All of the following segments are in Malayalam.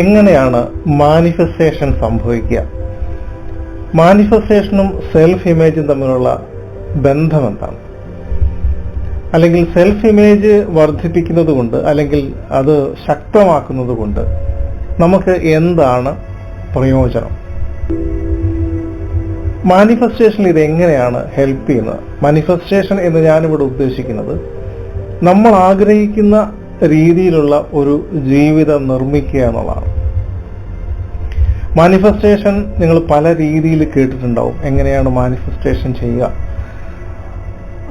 എങ്ങനെയാണ് മാനിഫെസ്റ്റേഷൻ സംഭവിക്കുക? മാനിഫെസ്റ്റേഷനും സെൽഫ് ഇമേജും തമ്മിലുള്ള ബന്ധം എന്താണ്? അല്ലെങ്കിൽ സെൽഫ് ഇമേജ് വർദ്ധിപ്പിക്കുന്നത് കൊണ്ട് അല്ലെങ്കിൽ അത് ശക്തമാക്കുന്നത് കൊണ്ട് നമുക്ക് എന്താണ് പ്രയോജനം? മാനിഫെസ്റ്റേഷനിൽ ഇത് എങ്ങനെയാണ് ഹെൽപ്പ് ചെയ്യുന്നത്? മാനിഫെസ്റ്റേഷൻ എന്ന് ഞാനിവിടെ ഉദ്ദേശിക്കുന്നത് നമ്മൾ ആഗ്രഹിക്കുന്ന രീതിയിലുള്ള ഒരു ജീവിതം നിർമ്മിക്കുക എന്നുള്ളതാണ്. മാനിഫെസ്റ്റേഷൻ നിങ്ങൾ പല രീതിയിൽ കേട്ടിട്ടുണ്ടാവും. എങ്ങനെയാണ് മാനിഫെസ്റ്റേഷൻ ചെയ്യുക?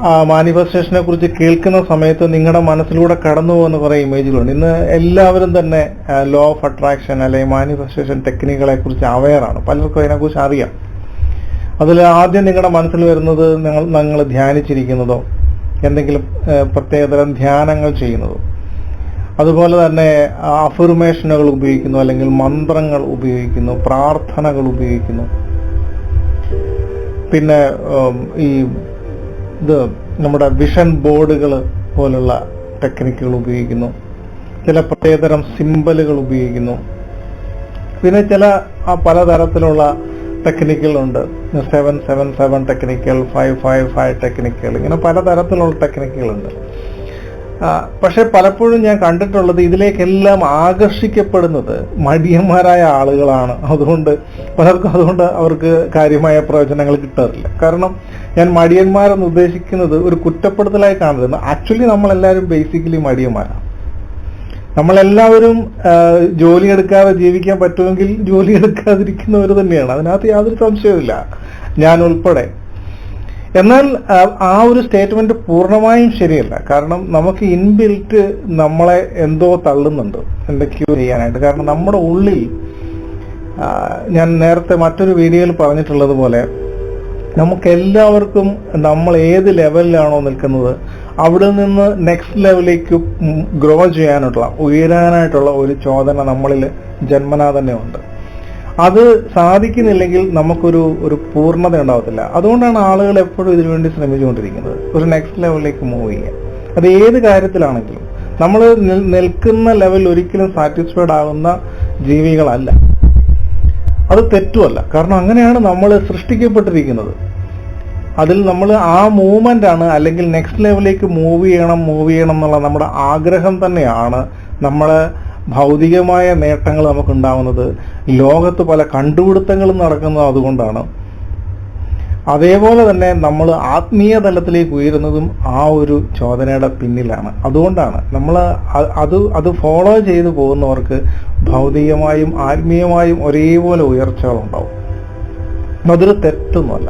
ആ മാനിഫെസ്റ്റേഷനെ കുറിച്ച് കേൾക്കുന്ന സമയത്ത് നിങ്ങളുടെ മനസ്സിലൂടെ കടന്നു പോകുന്ന കുറെ ഇമേജുകളുണ്ട്. ഇന്ന് എല്ലാവരും തന്നെ ലോ ഓഫ് അട്രാക്ഷൻ അല്ലെങ്കിൽ മാനിഫെസ്റ്റേഷൻ ടെക്നിക്കുകളെ കുറിച്ച് അവെയറാണ്. പലർക്കും അതിനെക്കുറിച്ച് അറിയാം. അതിൽ ആദ്യം നിങ്ങളുടെ മനസ്സിൽ വരുന്നത് നിങ്ങൾ ധ്യാനിച്ചിരിക്കുന്നതോ എന്തെങ്കിലും പ്രത്യേകതരം ധ്യാനങ്ങൾ ചെയ്യുന്നതോ, അതുപോലെ തന്നെ അഫർമേഷനുകൾ ഉപയോഗിക്കുന്നു, അല്ലെങ്കിൽ മന്ത്രങ്ങൾ ഉപയോഗിക്കുന്നു, പ്രാർത്ഥനകൾ ഉപയോഗിക്കുന്നു. പിന്നെ ഇത് നമ്മുടെ വിഷൻ ബോർഡുകൾ പോലുള്ള ടെക്നിക്കുകൾ ഉപയോഗിക്കുന്നു. ചില പ്രത്യേകതരം സിമ്പലുകൾ ഉപയോഗിക്കുന്നു. പിന്നെ ചില പലതരത്തിലുള്ള ടെക്നിക്കുകളുണ്ട്. 777 ടെക്നിക്കൽ, 555 ടെക്നിക്കുകൾ, ഇങ്ങനെ പലതരത്തിലുള്ള ടെക്നിക്കുകളുണ്ട്. പക്ഷെ പലപ്പോഴും ഞാൻ കണ്ടിട്ടുള്ളത് ഇതിലേക്കെല്ലാം ആകർഷിക്കപ്പെടുന്നത് മടിയന്മാരായ ആളുകളാണ്. അതുകൊണ്ട് അവർക്ക് കാര്യമായ പ്രയോജനങ്ങൾ കിട്ടാറില്ല. കാരണം ഞാൻ മടിയന്മാരെന്ന് ഉദ്ദേശിക്കുന്നത് ഒരു കുറ്റപ്പെടുത്തലായി കാണരുത്. ആക്ച്വലി നമ്മളെല്ലാവരും ബേസിക്കലി മടിയന്മാരാണ്. നമ്മളെല്ലാവരും ജോലിയെടുക്കാതെ ജീവിക്കാൻ പറ്റുമെങ്കിൽ ജോലിയെടുക്കാതിരിക്കുന്നവർ തന്നെയാണ്. അതിനകത്ത് യാതൊരു സംശയവുമില്ല, ഞാൻ ഉൾപ്പെടെ. എന്നാൽ ആ ഒരു സ്റ്റേറ്റ്മെന്റ് പൂർണ്ണമായും ശരിയല്ല. കാരണം നമുക്ക് ഇൻബിൽറ്റ് നമ്മളെ എന്തോ തള്ളുന്നുണ്ട് എന്തൊക്കെയോ ചെയ്യാനായിട്ട്. കാരണം നമ്മുടെ ഉള്ളിൽ, ഞാൻ നേരത്തെ മറ്റൊരു വീഡിയോയിൽ പറഞ്ഞിട്ടുള്ളത് പോലെ, നമുക്കെല്ലാവർക്കും നമ്മൾ ഏത് ലെവലിലാണോ നിൽക്കുന്നത് അവിടെ നിന്ന് നെക്സ്റ്റ് ലെവലിലേക്ക് ഗ്രോ ചെയ്യാനായിട്ടുള്ള, ഉയരാനായിട്ടുള്ള ഒരു ചോദന നമ്മളിൽ ജന്മനാ തന്നെ ഉണ്ട്. അത് സാധിക്കുന്നില്ലെങ്കിൽ നമുക്കൊരു പൂർണ്ണത ഉണ്ടാവത്തില്ല. അതുകൊണ്ടാണ് ആളുകൾ എപ്പോഴും ഇതിനുവേണ്ടി ശ്രമിച്ചുകൊണ്ടിരിക്കുന്നത്, ഒരു നെക്സ്റ്റ് ലെവലിലേക്ക് മൂവ് ചെയ്യാൻ. അത് ഏത് കാര്യത്തിലാണെങ്കിലും നമ്മൾ നിൽക്കുന്ന ലെവൽ ഒരിക്കലും സാറ്റിസ്ഫൈഡ് ആകുന്ന ജീവികളല്ല. അത് തെറ്റുമല്ല. കാരണം അങ്ങനെയാണ് നമ്മൾ സൃഷ്ടിക്കപ്പെട്ടിരിക്കുന്നത്. അതിൽ നമ്മൾ ആ മൂവ്മെന്റ് ആണ്, അല്ലെങ്കിൽ നെക്സ്റ്റ് ലെവലിലേക്ക് മൂവ് ചെയ്യണം എന്നുള്ള നമ്മുടെ ആഗ്രഹം തന്നെയാണ് നമ്മളെ ഭൗതികമായ നേട്ടങ്ങൾ നമുക്കുണ്ടാവുന്നത്. ലോകത്ത് പല കണ്ടുപിടുത്തങ്ങളും നടക്കുന്നത് അതുകൊണ്ടാണ്. അതേപോലെ തന്നെ നമ്മൾ ആത്മീയ തലത്തിലേക്ക് ഉയരുന്നതും ആ ഒരു ചോദനയുടെ പിന്നിലാണ്. അതുകൊണ്ടാണ് നമ്മൾ അത് ഫോളോ ചെയ്തു പോകുന്നവർക്ക് ഭൗതികമായും ആത്മീയമായും ഒരേപോലെ ഉയർച്ചകളുണ്ടാവും. അതൊരു തെറ്റൊന്നുമല്ല.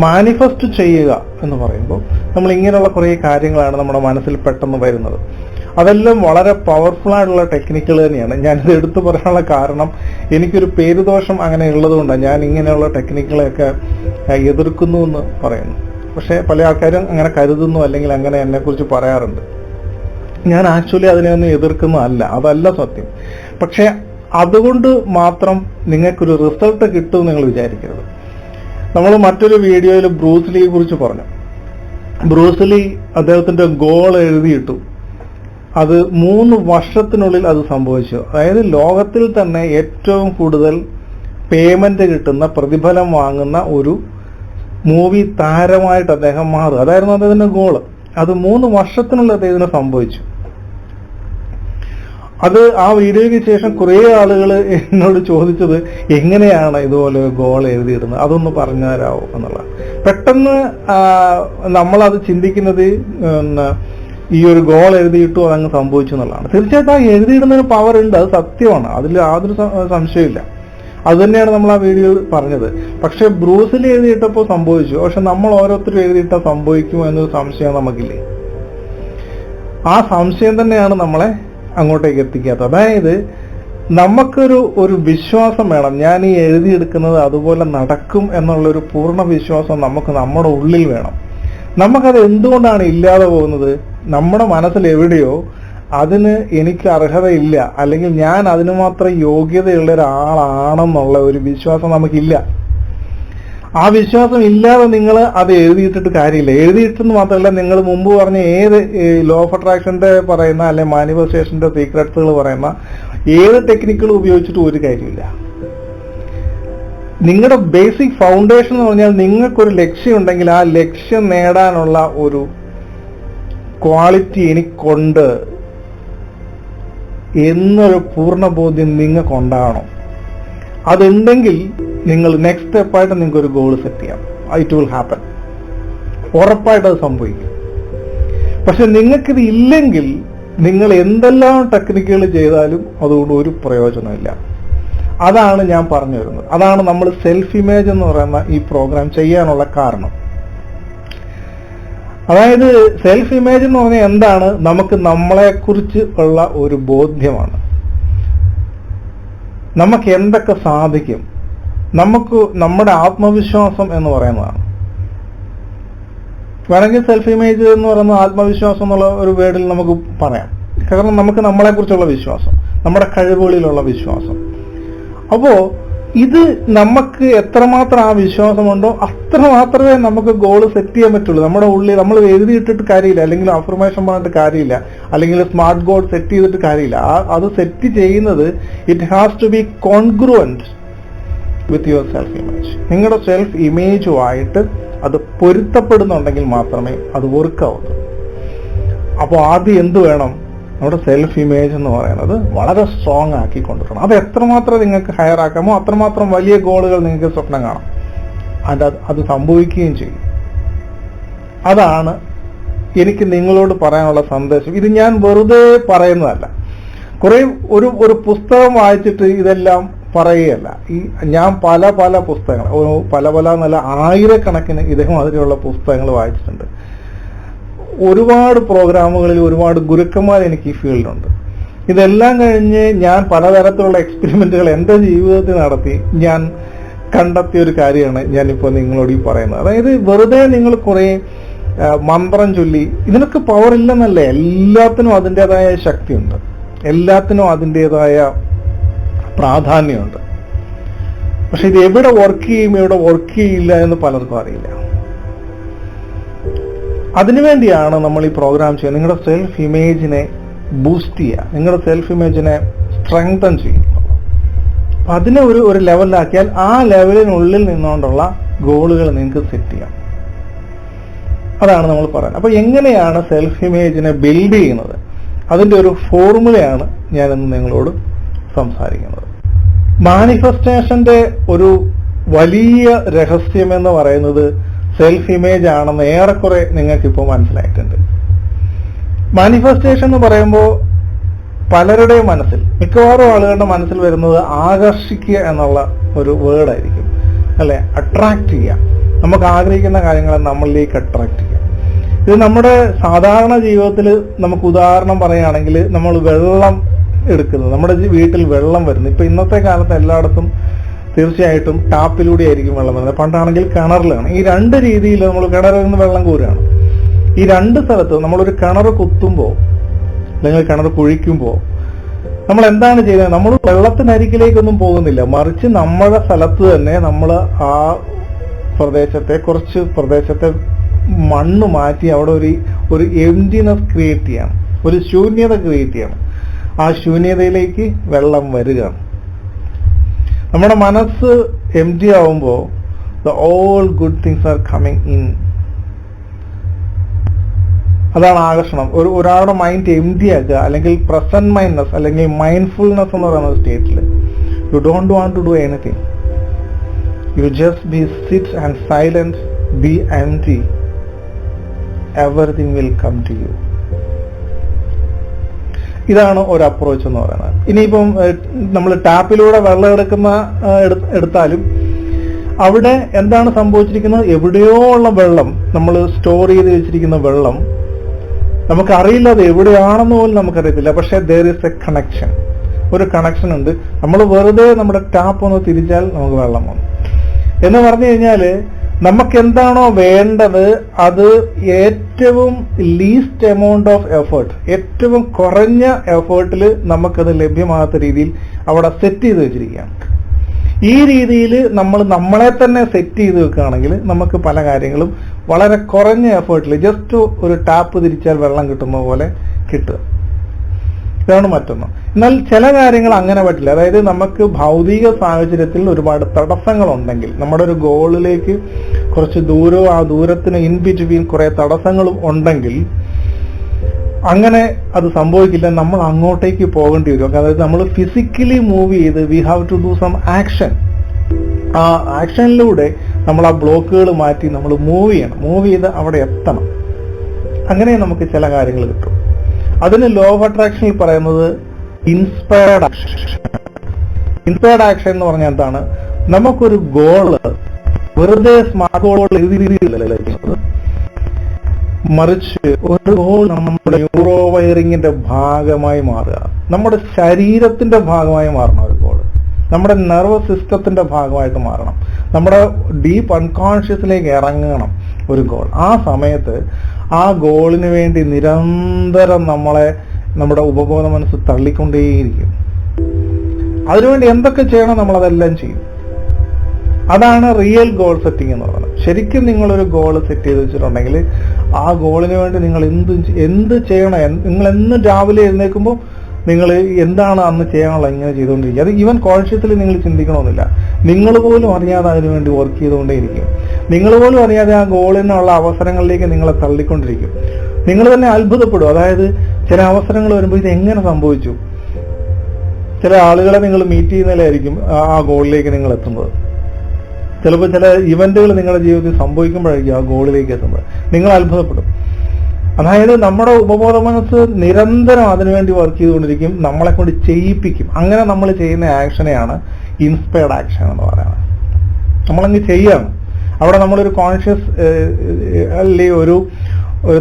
മാനിഫെസ്റ്റ് ചെയ്യുക എന്ന് പറയുമ്പോൾ നമ്മൾ ഇങ്ങനെയുള്ള കുറേ കാര്യങ്ങളാണ് നമ്മുടെ മനസ്സിൽ പെട്ടെന്ന് വരുന്നത്. അതെല്ലാം വളരെ പവർഫുൾ ആയിട്ടുള്ള ടെക്നിക്കുകൾ തന്നെയാണ്. ഞാനിത് എടുത്തു പറയാനുള്ള കാരണം, എനിക്കൊരു പേരുദോഷം അങ്ങനെ ഉള്ളതുകൊണ്ടാണ് ഞാൻ ഇങ്ങനെയുള്ള ടെക്നിക്കുകളെയൊക്കെ എതിർക്കുന്നു എന്ന് പറയുന്നു. പക്ഷെ പല ആൾക്കാരും അങ്ങനെ കരുതുന്നു, അല്ലെങ്കിൽ അങ്ങനെ എന്നെക്കുറിച്ച് പറയാറുണ്ട്. ഞാൻ ആക്ച്വലി അതിനെയൊന്നും എതിർക്കുന്നതല്ല, അതല്ല സത്യം. പക്ഷെ അതുകൊണ്ട് മാത്രം നിങ്ങൾക്കൊരു റിസൾട്ട് കിട്ടും നിങ്ങൾ വിചാരിക്കരുത്. നമ്മൾ മറ്റൊരു വീഡിയോയിൽ ബ്രൂസ്ലിയെ കുറിച്ച് പറഞ്ഞു. ബ്രൂസ്ലി അദ്ദേഹത്തിന്റെ ഗോൾ എഴുതിയിട്ടു. അത് 3 വർഷത്തിനുള്ളിൽ അത് സംഭവിച്ചു. അതായത് ലോകത്തിൽ തന്നെ ഏറ്റവും കൂടുതൽ പേയ്മെന്റ് കിട്ടുന്ന, പ്രതിഫലം വാങ്ങുന്ന ഒരു മൂവി താരമായിട്ട് അദ്ദേഹം മാറുക. അതായിരുന്നു അദ്ദേഹത്തിന്റെ ഗോള്. അത് 3 വർഷത്തിനുള്ളിൽ അദ്ദേഹത്തിന് സംഭവിച്ചു. അത് ആ വീഡിയോയ്ക്ക് ശേഷം കുറെ ആളുകൾ എന്നോട് ചോദിച്ചത്, എങ്ങനെയാണ് ഇതുപോലെ ഗോൾ എഴുതിയിടുന്നത്, അതൊന്ന് പറഞ്ഞു തരാമോ എന്നുള്ള. പെട്ടെന്ന് നമ്മളത് ചിന്തിക്കുന്നത് ഈ ഒരു ഗോൾ എഴുതിയിട്ടു അതങ്ങ് സംഭവിച്ചു എന്നുള്ളതാണ്. തീർച്ചയായിട്ടും ആ എഴുതിയിടുന്നതിന് പവർ ഉണ്ട്, അത് സത്യമാണ്, അതിൽ യാതൊരു സംശയമില്ല. അത് തന്നെയാണ് നമ്മൾ ആ വീഡിയോയിൽ പറഞ്ഞത്. പക്ഷെ ബ്രൂസിൽ എഴുതിയിട്ടപ്പോൾ സംഭവിച്ചു. പക്ഷെ നമ്മൾ ഓരോരുത്തരും എഴുതിയിട്ടാൽ സംഭവിക്കുമോ എന്നൊരു സംശയം നമുക്കില്ലേ? ആ സംശയം തന്നെയാണ് നമ്മളെ അങ്ങോട്ടേക്ക് എത്തിക്കാത്തത്. അതായത് നമുക്കൊരു വിശ്വാസം വേണം. ഞാൻ ഈ എഴുതിയെടുക്കുന്നത് അതുപോലെ നടക്കും എന്നുള്ളൊരു പൂർണ്ണ വിശ്വാസം നമുക്ക് നമ്മുടെ ഉള്ളിൽ വേണം. നമുക്കത് എന്തുകൊണ്ടാണ് ഇല്ലാതെ പോകുന്നത്? നമ്മുടെ മനസ്സിൽ എവിടെയോ അതിന് എനിക്ക് അർഹതയില്ല, അല്ലെങ്കിൽ ഞാൻ അതിന് മാത്രം യോഗ്യതയുള്ള ഒരാളാണെന്നുള്ള ഒരു വിശ്വാസം നമുക്കില്ല. ആ വിശ്വാസം ഇല്ലാതെ നിങ്ങൾ അത് എഴുതിയിട്ടിട്ട് കാര്യമില്ല. എഴുതിയിട്ടെന്ന് മാത്രമല്ല, നിങ്ങൾ മുമ്പ് പറഞ്ഞ ഏത് ലോ ഓഫ് അട്രാക്ഷന്റെ പറയുന്ന, അല്ലെ മാനിഫെസ്റ്റേഷന്റെ സീക്രട്സുകൾ പറയുന്ന ഏത് ടെക്നിക്കുകൾ ഉപയോഗിച്ചിട്ടും ഒരു കാര്യമില്ല. നിങ്ങളുടെ ബേസിക് ഫൗണ്ടേഷൻ എന്ന് പറഞ്ഞാൽ നിങ്ങൾക്കൊരു ലക്ഷ്യം ഉണ്ടെങ്കിൽ ആ ലക്ഷ്യം നേടാനുള്ള ഒരു ക്വാളിറ്റി എനിക്കുണ്ട് എന്നൊരു പൂർണ്ണബോധ്യം നിങ്ങൾക്കുണ്ടാകണം. അതുണ്ടെങ്കിൽ നിങ്ങൾ നെക്സ്റ്റ് സ്റ്റെപ്പായിട്ട് നിങ്ങൾക്ക് ഒരു ഗോൾ സെറ്റ് ചെയ്യാം. It will happen. ഉറപ്പായിട്ട് അത് സംഭവിക്കും. പക്ഷെ നിങ്ങൾക്കിത് ഇല്ലെങ്കിൽ നിങ്ങൾ എന്തെല്ലാം ടെക്നിക്കുകൾ ചെയ്താലും അതുകൊണ്ട് ഒരു പ്രയോജനമില്ല. അതാണ് ഞാൻ പറഞ്ഞു വരുന്നത്. അതാണ് നമ്മൾ സെൽഫ് ഇമേജ് എന്ന് പറയുന്ന ഈ പ്രോഗ്രാം ചെയ്യാനുള്ള കാരണം. അതായത് സെൽഫ് ഇമേജ് എന്ന് പറഞ്ഞാൽ എന്താണ്? നമുക്ക് നമ്മളെക്കുറിച്ച് ഉള്ള ഒരു ബോധ്യമാണ്. നമുക്ക് എന്തൊക്കെ സാധിക്കും, നമുക്ക് നമ്മുടെ ആത്മവിശ്വാസം എന്ന് പറയുന്നതാണ്. വേണമെങ്കിൽ സെൽഫ് ഇമേജ് എന്ന് പറയുന്ന ആത്മവിശ്വാസം എന്നുള്ള ഒരു വേർഡിൽ നമുക്ക് പറയാം. കാരണം നമുക്ക് നമ്മളെക്കുറിച്ചുള്ള വിശ്വാസം, നമ്മുടെ കഴിവുകളിലുള്ള വിശ്വാസം. അപ്പോ ഇത് നമുക്ക് എത്രമാത്രം ആ വിശ്വാസമുണ്ടോ അത്ര മാത്രമേ നമുക്ക് ഗോൾ സെറ്റ് ചെയ്യാൻ പറ്റുള്ളൂ. നമ്മുടെ ഉള്ളിൽ നമ്മൾ എഴുതിയിട്ടിട്ട് കാര്യമില്ല, അല്ലെങ്കിൽ അഫർമേഷൻ പറഞ്ഞിട്ട് കാര്യമില്ല, അല്ലെങ്കിൽ സ്മാർട്ട് ഗോൾ സെറ്റ് ചെയ്തിട്ട് കാര്യമില്ല. അത് സെറ്റ് ചെയ്യുന്നത് it has to be congruent with your self image. നിങ്ങളുടെ സെൽഫ് ഇമേജുമായിട്ട് അത് പൊരുത്തപ്പെടുന്നുണ്ടെങ്കിൽ മാത്രമേ അത് വർക്കാവുള്ളൂ. അപ്പോൾ ആദ്യം എന്ത് വേണം? നമ്മുടെ സെൽഫ് ഇമേജ് എന്ന് പറയുന്നത് വളരെ സ്ട്രോങ് ആക്കി കൊണ്ടുവരണം. അത് എത്രമാത്രം നിങ്ങൾക്ക് ഹയർ ആക്കാമോ അത്രമാത്രം വലിയ ഗോളുകൾ നിങ്ങൾക്ക് സ്വപ്നം കാണാം. അത് സംഭവിക്കുകയും ചെയ്യും. അതാണ് എനിക്ക് നിങ്ങളോട് പറയാനുള്ള സന്ദേശം. ഇത് ഞാൻ വെറുതെ പറയുന്നതല്ല. ഒരു പുസ്തകം വായിച്ചിട്ട് ഇതെല്ലാം പറയുകയല്ല. ഞാൻ പല പുസ്തകങ്ങൾ, പല എന്നല്ല ആയിരക്കണക്കിന് ഇതേമാതിരിയുള്ള പുസ്തകങ്ങൾ വായിച്ചിട്ടുണ്ട്. ഒരുപാട് പ്രോഗ്രാമുകളിൽ ഒരുപാട് ഗുരുക്കന്മാർ എനിക്ക് ഈ ഫീൽഡിലുണ്ട്. ഇതെല്ലാം കഴിഞ്ഞ് ഞാൻ പലതരത്തിലുള്ള എക്സ്പെരിമെന്റുകൾ എൻ്റെ ജീവിതത്തിൽ നടത്തി ഞാൻ കണ്ടെത്തിയ ഒരു കാര്യമാണ് ഞാനിപ്പോൾ നിങ്ങളോട് ഈ പറയുന്നത്. അതായത് വെറുതെ നിങ്ങൾ കുറേ മന്ത്രം ചൊല്ലി ഇതിനൊക്കെ പവർ ഇല്ലെന്നല്ല. എല്ലാത്തിനും അതിൻ്റെതായ ശക്തിയുണ്ട്, എല്ലാത്തിനും അതിൻ്റെതായ പ്രാധാന്യമുണ്ട്. പക്ഷെ ഇത് എവിടെ വർക്ക് ചെയ്യും എവിടെ വർക്ക് ചെയ്യില്ല എന്ന് പലർക്കും അറിയില്ല. അതിനുവേണ്ടിയാണ് നമ്മൾ ഈ പ്രോഗ്രാം ചെയ്യുന്നത്. നിങ്ങളുടെ സെൽഫ് ഇമേജിനെ ബൂസ്റ്റ് ചെയ്യുക, നിങ്ങളുടെ സെൽഫ് ഇമേജിനെ സ്ട്രെങ്തൻ ചെയ്യുക. അപ്പം അതിനെ ഒരു ലെവലിലാക്കിയാൽ ആ ലെവലിനുള്ളിൽ നിന്നുകൊണ്ടുള്ള ഗോളുകൾ നിങ്ങൾക്ക് സെറ്റ് ചെയ്യാം. അതാണ് നമ്മൾ പറയുന്നത്. അപ്പോൾ എങ്ങനെയാണ് സെൽഫ് ഇമേജിനെ ബിൽഡ് ചെയ്യുന്നത്? അതിൻ്റെ ഒരു ഫോർമുലയാണ് ഞാനിന്ന് നിങ്ങളോട് സംസാരിക്കുന്നത്. മാനിഫെസ്റ്റേഷന്റെ ഒരു വലിയ രഹസ്യമെന്ന് പറയുന്നത് സെൽഫ് ഇമേജ് ആണെന്ന് ഏറെക്കുറെ നിങ്ങൾക്കിപ്പോൾ മനസ്സിലായിട്ടുണ്ട്. മാനിഫെസ്റ്റേഷൻ എന്ന് പറയുമ്പോൾ പലരുടെയും മനസ്സിൽ, മിക്കവാറും ആളുകളുടെ മനസ്സിൽ വരുന്നത് ആകർഷിക്കുക എന്നുള്ള ഒരു വേർഡായിരിക്കും, അല്ലെ? അട്രാക്ട് ചെയ്യുക, നമുക്ക് ആഗ്രഹിക്കുന്ന കാര്യങ്ങളെ നമ്മളിലേക്ക് അട്രാക്ട് ചെയ്യുക. ഇത് നമ്മുടെ സാധാരണ ജീവിതത്തിൽ നമുക്ക് ഉദാഹരണം പറയുകയാണെങ്കിൽ നമ്മൾ വെള്ളം എടുക്കുന്നത്, നമ്മുടെ വീട്ടിൽ വെള്ളം വരുന്നത്. ഇപ്പൊ ഇന്നത്തെ കാലത്ത് എല്ലായിടത്തും തീർച്ചയായിട്ടും ടാപ്പിലൂടെ ആയിരിക്കും വെള്ളം വരുന്നത്. പണ്ടാണെങ്കിൽ കിണറിലാണ്. ഈ രണ്ട് രീതിയിൽ നമ്മൾ കിണറിൽ നിന്ന് വെള്ളം കോരുകയാണ്. ഈ രണ്ട് സ്ഥലത്ത് നമ്മളൊരു കിണർ കുത്തുമ്പോൾ അല്ലെങ്കിൽ കിണർ കുഴിക്കുമ്പോൾ നമ്മൾ എന്താണ് ചെയ്യുന്നത്? നമ്മൾ വെള്ളത്തിനരികിലേക്കൊന്നും പോകുന്നില്ല, മറിച്ച് നമ്മുടെ സ്ഥലത്ത് തന്നെ നമ്മൾ ആ പ്രദേശത്തെ മണ്ണ് മാറ്റി അവിടെ ഒരു എംപ്റ്റിനെസ് ക്രിയേറ്റ് ചെയ്യണം, ഒരു ശൂന്യത ക്രിയേറ്റ് ചെയ്യണം. ആ ശൂന്യതയിലേക്ക് വെള്ളം വരികയാണ്. നമ്മുടെ മനസ്സ് എംപ്റ്റി ആവുമ്പോൾ all good things are coming in. അതാണ് ആകർഷണം. ഒരാളുടെ മൈൻഡ് എംപ്റ്റി ആക്കുക, അല്ലെങ്കിൽ പ്രസന്റ് മൈൻഡ്നെസ് അല്ലെങ്കിൽ മൈൻഡ്ഫുൾനെസ് എന്ന് പറയുന്ന സ്റ്റേറ്റിൽ you don't want to do anything. You just be sit and silent, be empty. Everything will come to you. ഇതാണ് ഒരു അപ്രോച്ച് എന്ന് പറയുന്നത്. ഇനിയിപ്പം നമ്മൾ ടാപ്പിലൂടെ വെള്ളം എടുത്താലും അവിടെ എന്താണ് സംഭവിച്ചിരിക്കുന്നത്? എവിടെയോ ഉള്ള വെള്ളം, നമ്മൾ സ്റ്റോർ ചെയ്ത് വെച്ചിരിക്കുന്ന വെള്ളം നമുക്കറിയില്ല, അത് എവിടെയാണെന്ന് പോലും നമുക്കറിയത്തില്ല. പക്ഷെ there is a connection, ഒരു കണക്ഷൻ ഉണ്ട്. നമ്മൾ വെറുതെ നമ്മുടെ ടാപ്പ് ഒന്ന് തിരിച്ചാൽ നമുക്ക് വെള്ളം വന്നു എന്ന് പറഞ്ഞു കഴിഞ്ഞാൽ നമുക്ക് എന്താണോ വേണ്ടത് അത് ഏറ്റവും ലീസ്റ്റ് എമൗണ്ട് ഓഫ് എഫേർട്ട്, ഏറ്റവും കുറഞ്ഞ എഫേർട്ടിൽ നമുക്കത് ലഭ്യമാകാത്ത രീതിയിൽ അവിടെ സെറ്റ് ചെയ്ത് വെച്ചിരിക്കുകയാണ്. ഈ രീതിയിൽ നമ്മൾ നമ്മളെ തന്നെ സെറ്റ് ചെയ്ത് വെക്കുകയാണെങ്കിൽ നമുക്ക് പല കാര്യങ്ങളും വളരെ കുറഞ്ഞ എഫേർട്ടിൽ, ജസ്റ്റ് ഒരു ടാപ്പ് തിരിച്ചാൽ വെള്ളം കിട്ടുന്ന പോലെ കിട്ടുക. ഇതാണ് മറ്റൊന്ന്. എന്നാൽ ചില കാര്യങ്ങൾ അങ്ങനെ പറ്റില്ല. അതായത് നമുക്ക് ഭൗതിക സാഹചര്യത്തിൽ ഒരുപാട് തടസ്സങ്ങളുണ്ടെങ്കിൽ, നമ്മുടെ ഒരു ഗോളിലേക്ക് കുറച്ച് ദൂരവും ആ ദൂരത്തിന് ഇൻ ബിറ്റ്വീൻ കുറെ തടസ്സങ്ങളും ഉണ്ടെങ്കിൽ അങ്ങനെ അത് സംഭവിക്കില്ല. നമ്മൾ അങ്ങോട്ടേക്ക് പോകേണ്ടി വരും. അതായത് നമ്മൾ ഫിസിക്കലി മൂവ് ചെയ്ത് we have to do some action. ആ ആക്ഷനിലൂടെ നമ്മൾ ആ ബ്ലോക്കുകൾ മാറ്റി നമ്മൾ മൂവ് ചെയ്യണം. മൂവ് ചെയ്ത് അവിടെ എത്തണം. അങ്ങനെ നമുക്ക് ചില കാര്യങ്ങൾ കിട്ടും. അതിന് ലോ ഓഫ് അട്രാക്ഷനിൽ പറയുന്നത് ഇൻസ്പയർഡ് ആക്ഷൻ. ഇൻസ്പയർഡ് ആക്ഷൻ എന്ന് പറഞ്ഞാൽ എന്താണ്? നമുക്കൊരു ഗോള് വെറുതെ സ്മാർട്ട് ഗോൾ എഴുതിയിരിക്കുന്നത്, മറിച്ച് ഒരു ഗോൾ നമ്മുടെ ന്യൂറോ വയറിങ്ങിന്റെ ഭാഗമായി മാറുക, നമ്മുടെ ശരീരത്തിന്റെ ഭാഗമായി മാറണം. ഒരു ഗോള് നമ്മുടെ നെർവസ് സിസ്റ്റത്തിന്റെ ഭാഗമായിട്ട് മാറണം, നമ്മുടെ ഡീപ്പ് അൺകോൺഷ്യസിലേക്ക് ഇറങ്ങണം ഒരു ഗോൾ. ആ സമയത്ത് ആ ഗോളിന് വേണ്ടി നിരന്തരം നമ്മുടെ ഉപബോധ മനസ്സ് തള്ളിക്കൊണ്ടേയിരിക്കും. അതിനുവേണ്ടി എന്തൊക്കെ ചെയ്യണം നമ്മളതെല്ലാം ചെയ്യും. അതാണ് റിയൽ ഗോൾ സെറ്റിംഗ് എന്ന് പറയുന്നത്. ശരിക്കും നിങ്ങളൊരു ഗോൾ സെറ്റ് ചെയ്ത് വെച്ചിട്ടുണ്ടെങ്കിൽ ആ ഗോളിന് വേണ്ടി നിങ്ങൾ എന്ത് ചെയ്യണം. നിങ്ങൾ എന്നും രാവിലെ എഴുന്നേൽക്കുമ്പോൾ നിങ്ങൾ എന്താണ് അന്ന് ചെയ്യാനുള്ള ഇങ്ങനെ ചെയ്തുകൊണ്ടിരിക്കുക. അത് ഈവൻ കോൺഷ്യസ്ലി നിങ്ങൾ ചിന്തിക്കണമെന്നില്ല. നിങ്ങൾ പോലും അറിയാതെ അതിനുവേണ്ടി വർക്ക് ചെയ്തുകൊണ്ടേയിരിക്കും. നിങ്ങൾ പോലും അറിയാതെ ആ ഗോളിനുള്ള അവസരങ്ങളിലേക്ക് നിങ്ങളെ തള്ളിക്കൊണ്ടിരിക്കും. നിങ്ങൾ തന്നെ അത്ഭുതപ്പെടും. അതായത് ചില അവസരങ്ങൾ വരുമ്പോൾ ഇത് എങ്ങനെ സംഭവിച്ചു. ചില ആളുകളെ നിങ്ങൾ മീറ്റ് ചെയ്യുന്നതിലായിരിക്കും ആ ഗോളിലേക്ക് നിങ്ങൾ എത്തുന്നത്. ചിലപ്പോൾ ചില ഇവന്റുകൾ നിങ്ങളുടെ ജീവിതത്തിൽ സംഭവിക്കുമ്പോഴായിരിക്കും ആ ഗോളിലേക്ക് എത്തുന്നത്. നിങ്ങൾ അത്ഭുതപ്പെടും. അതായത് നമ്മുടെ ഉപബോധ മനസ്സ് നിരന്തരം അതിനുവേണ്ടി വർക്ക് ചെയ്തുകൊണ്ടിരിക്കും, നമ്മളെ കൊണ്ട് ചെയ്യിപ്പിക്കും. അങ്ങനെ നമ്മൾ ചെയ്യുന്ന ആക്ഷനെയാണ് ഇൻസ്പയർഡ് ആക്ഷൻ എന്ന് പറയുന്നത്. നമ്മളങ്ങ് ചെയ്യാണ്. അവിടെ നമ്മളൊരു കോൺഷ്യസ് അല്ലെ ഒരു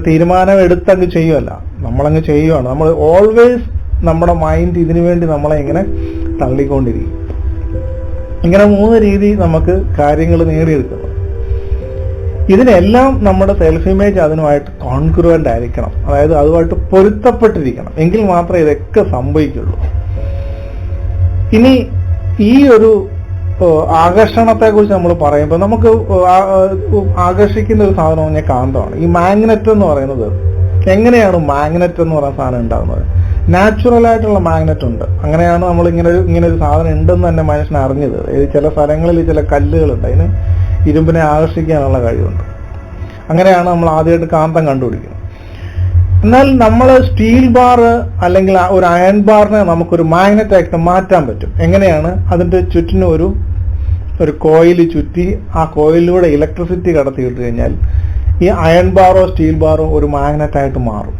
തീരുമാനം എടുത്തങ്ങ് ചെയ്യുമല്ല, നമ്മളങ്ങ് ചെയ്യുകയാണ്. നമ്മൾ ഓൾവേസ് നമ്മുടെ മൈൻഡ് ഇതിനു വേണ്ടി നമ്മളെ ഇങ്ങനെ തള്ളിക്കൊണ്ടിരിക്കും. ഇങ്ങനെ 3 രീതി നമുക്ക് കാര്യങ്ങൾ നേടിയെടുക്കുന്നത്. ഇതിനെല്ലാം നമ്മുടെ സെൽഫ് ഇമേജ് അതിനുമായിട്ട് കോൺഗ്രുവന്റ് ആയിരിക്കണം. അതായത് അതുമായിട്ട് പൊരുത്തപ്പെട്ടിരിക്കണം. എങ്കിൽ മാത്രമേ ഇതൊക്കെ സംഭവിക്കുള്ളൂ. ഇനി ഈ ഒരു ആകർഷണത്തെ കുറിച്ച് നമ്മൾ പറയുമ്പോൾ നമുക്ക് ആകർഷിക്കുന്ന ഒരു സാധനം പറഞ്ഞാൽ കാന്തമാണ്. ഈ മാഗ്നറ്റ് എന്ന് പറയുന്നത്, എങ്ങനെയാണ് മാഗ്നറ്റ് എന്ന് പറയുന്ന സാധനം ഉണ്ടാകുന്നത്? നാച്ചുറൽ ആയിട്ടുള്ള മാഗ്നറ്റ് ഉണ്ട്. അങ്ങനെയാണ് നമ്മൾ ഇങ്ങനെ ഒരു സാധനം ഉണ്ടെന്ന് തന്നെ മനുഷ്യൻ അറിഞ്ഞത്. ചില സ്ഥലങ്ങളിൽ ചില കല്ലുകളുണ്ട്, അതിന് ഇരുമ്പിനെ ആകർഷിക്കാനുള്ള കഴിവുണ്ട്. അങ്ങനെയാണ് നമ്മൾ ആദ്യമായിട്ട് കാന്തം കണ്ടുപിടിക്കുന്നത്. എന്നാൽ നമ്മൾ സ്റ്റീൽ ബാർ അല്ലെങ്കിൽ ഒരു അയൺ ബാറിനെ നമുക്കൊരു മാഗ്നറ്റ് ആയിട്ട് മാറ്റാൻ പറ്റും. എങ്ങനെയാണ്? അതിന്റെ ചുറ്റിനും ഒരു കോയിൽ ചുറ്റി ആ കോയിലൂടെ ഇലക്ട്രിസിറ്റി കടത്തിയിട്ട് കഴിഞ്ഞാൽ ഈ അയൺ ബാറോ സ്റ്റീൽ ബാറോ ഒരു മാഗ്നറ്റ് ആയിട്ട് മാറും.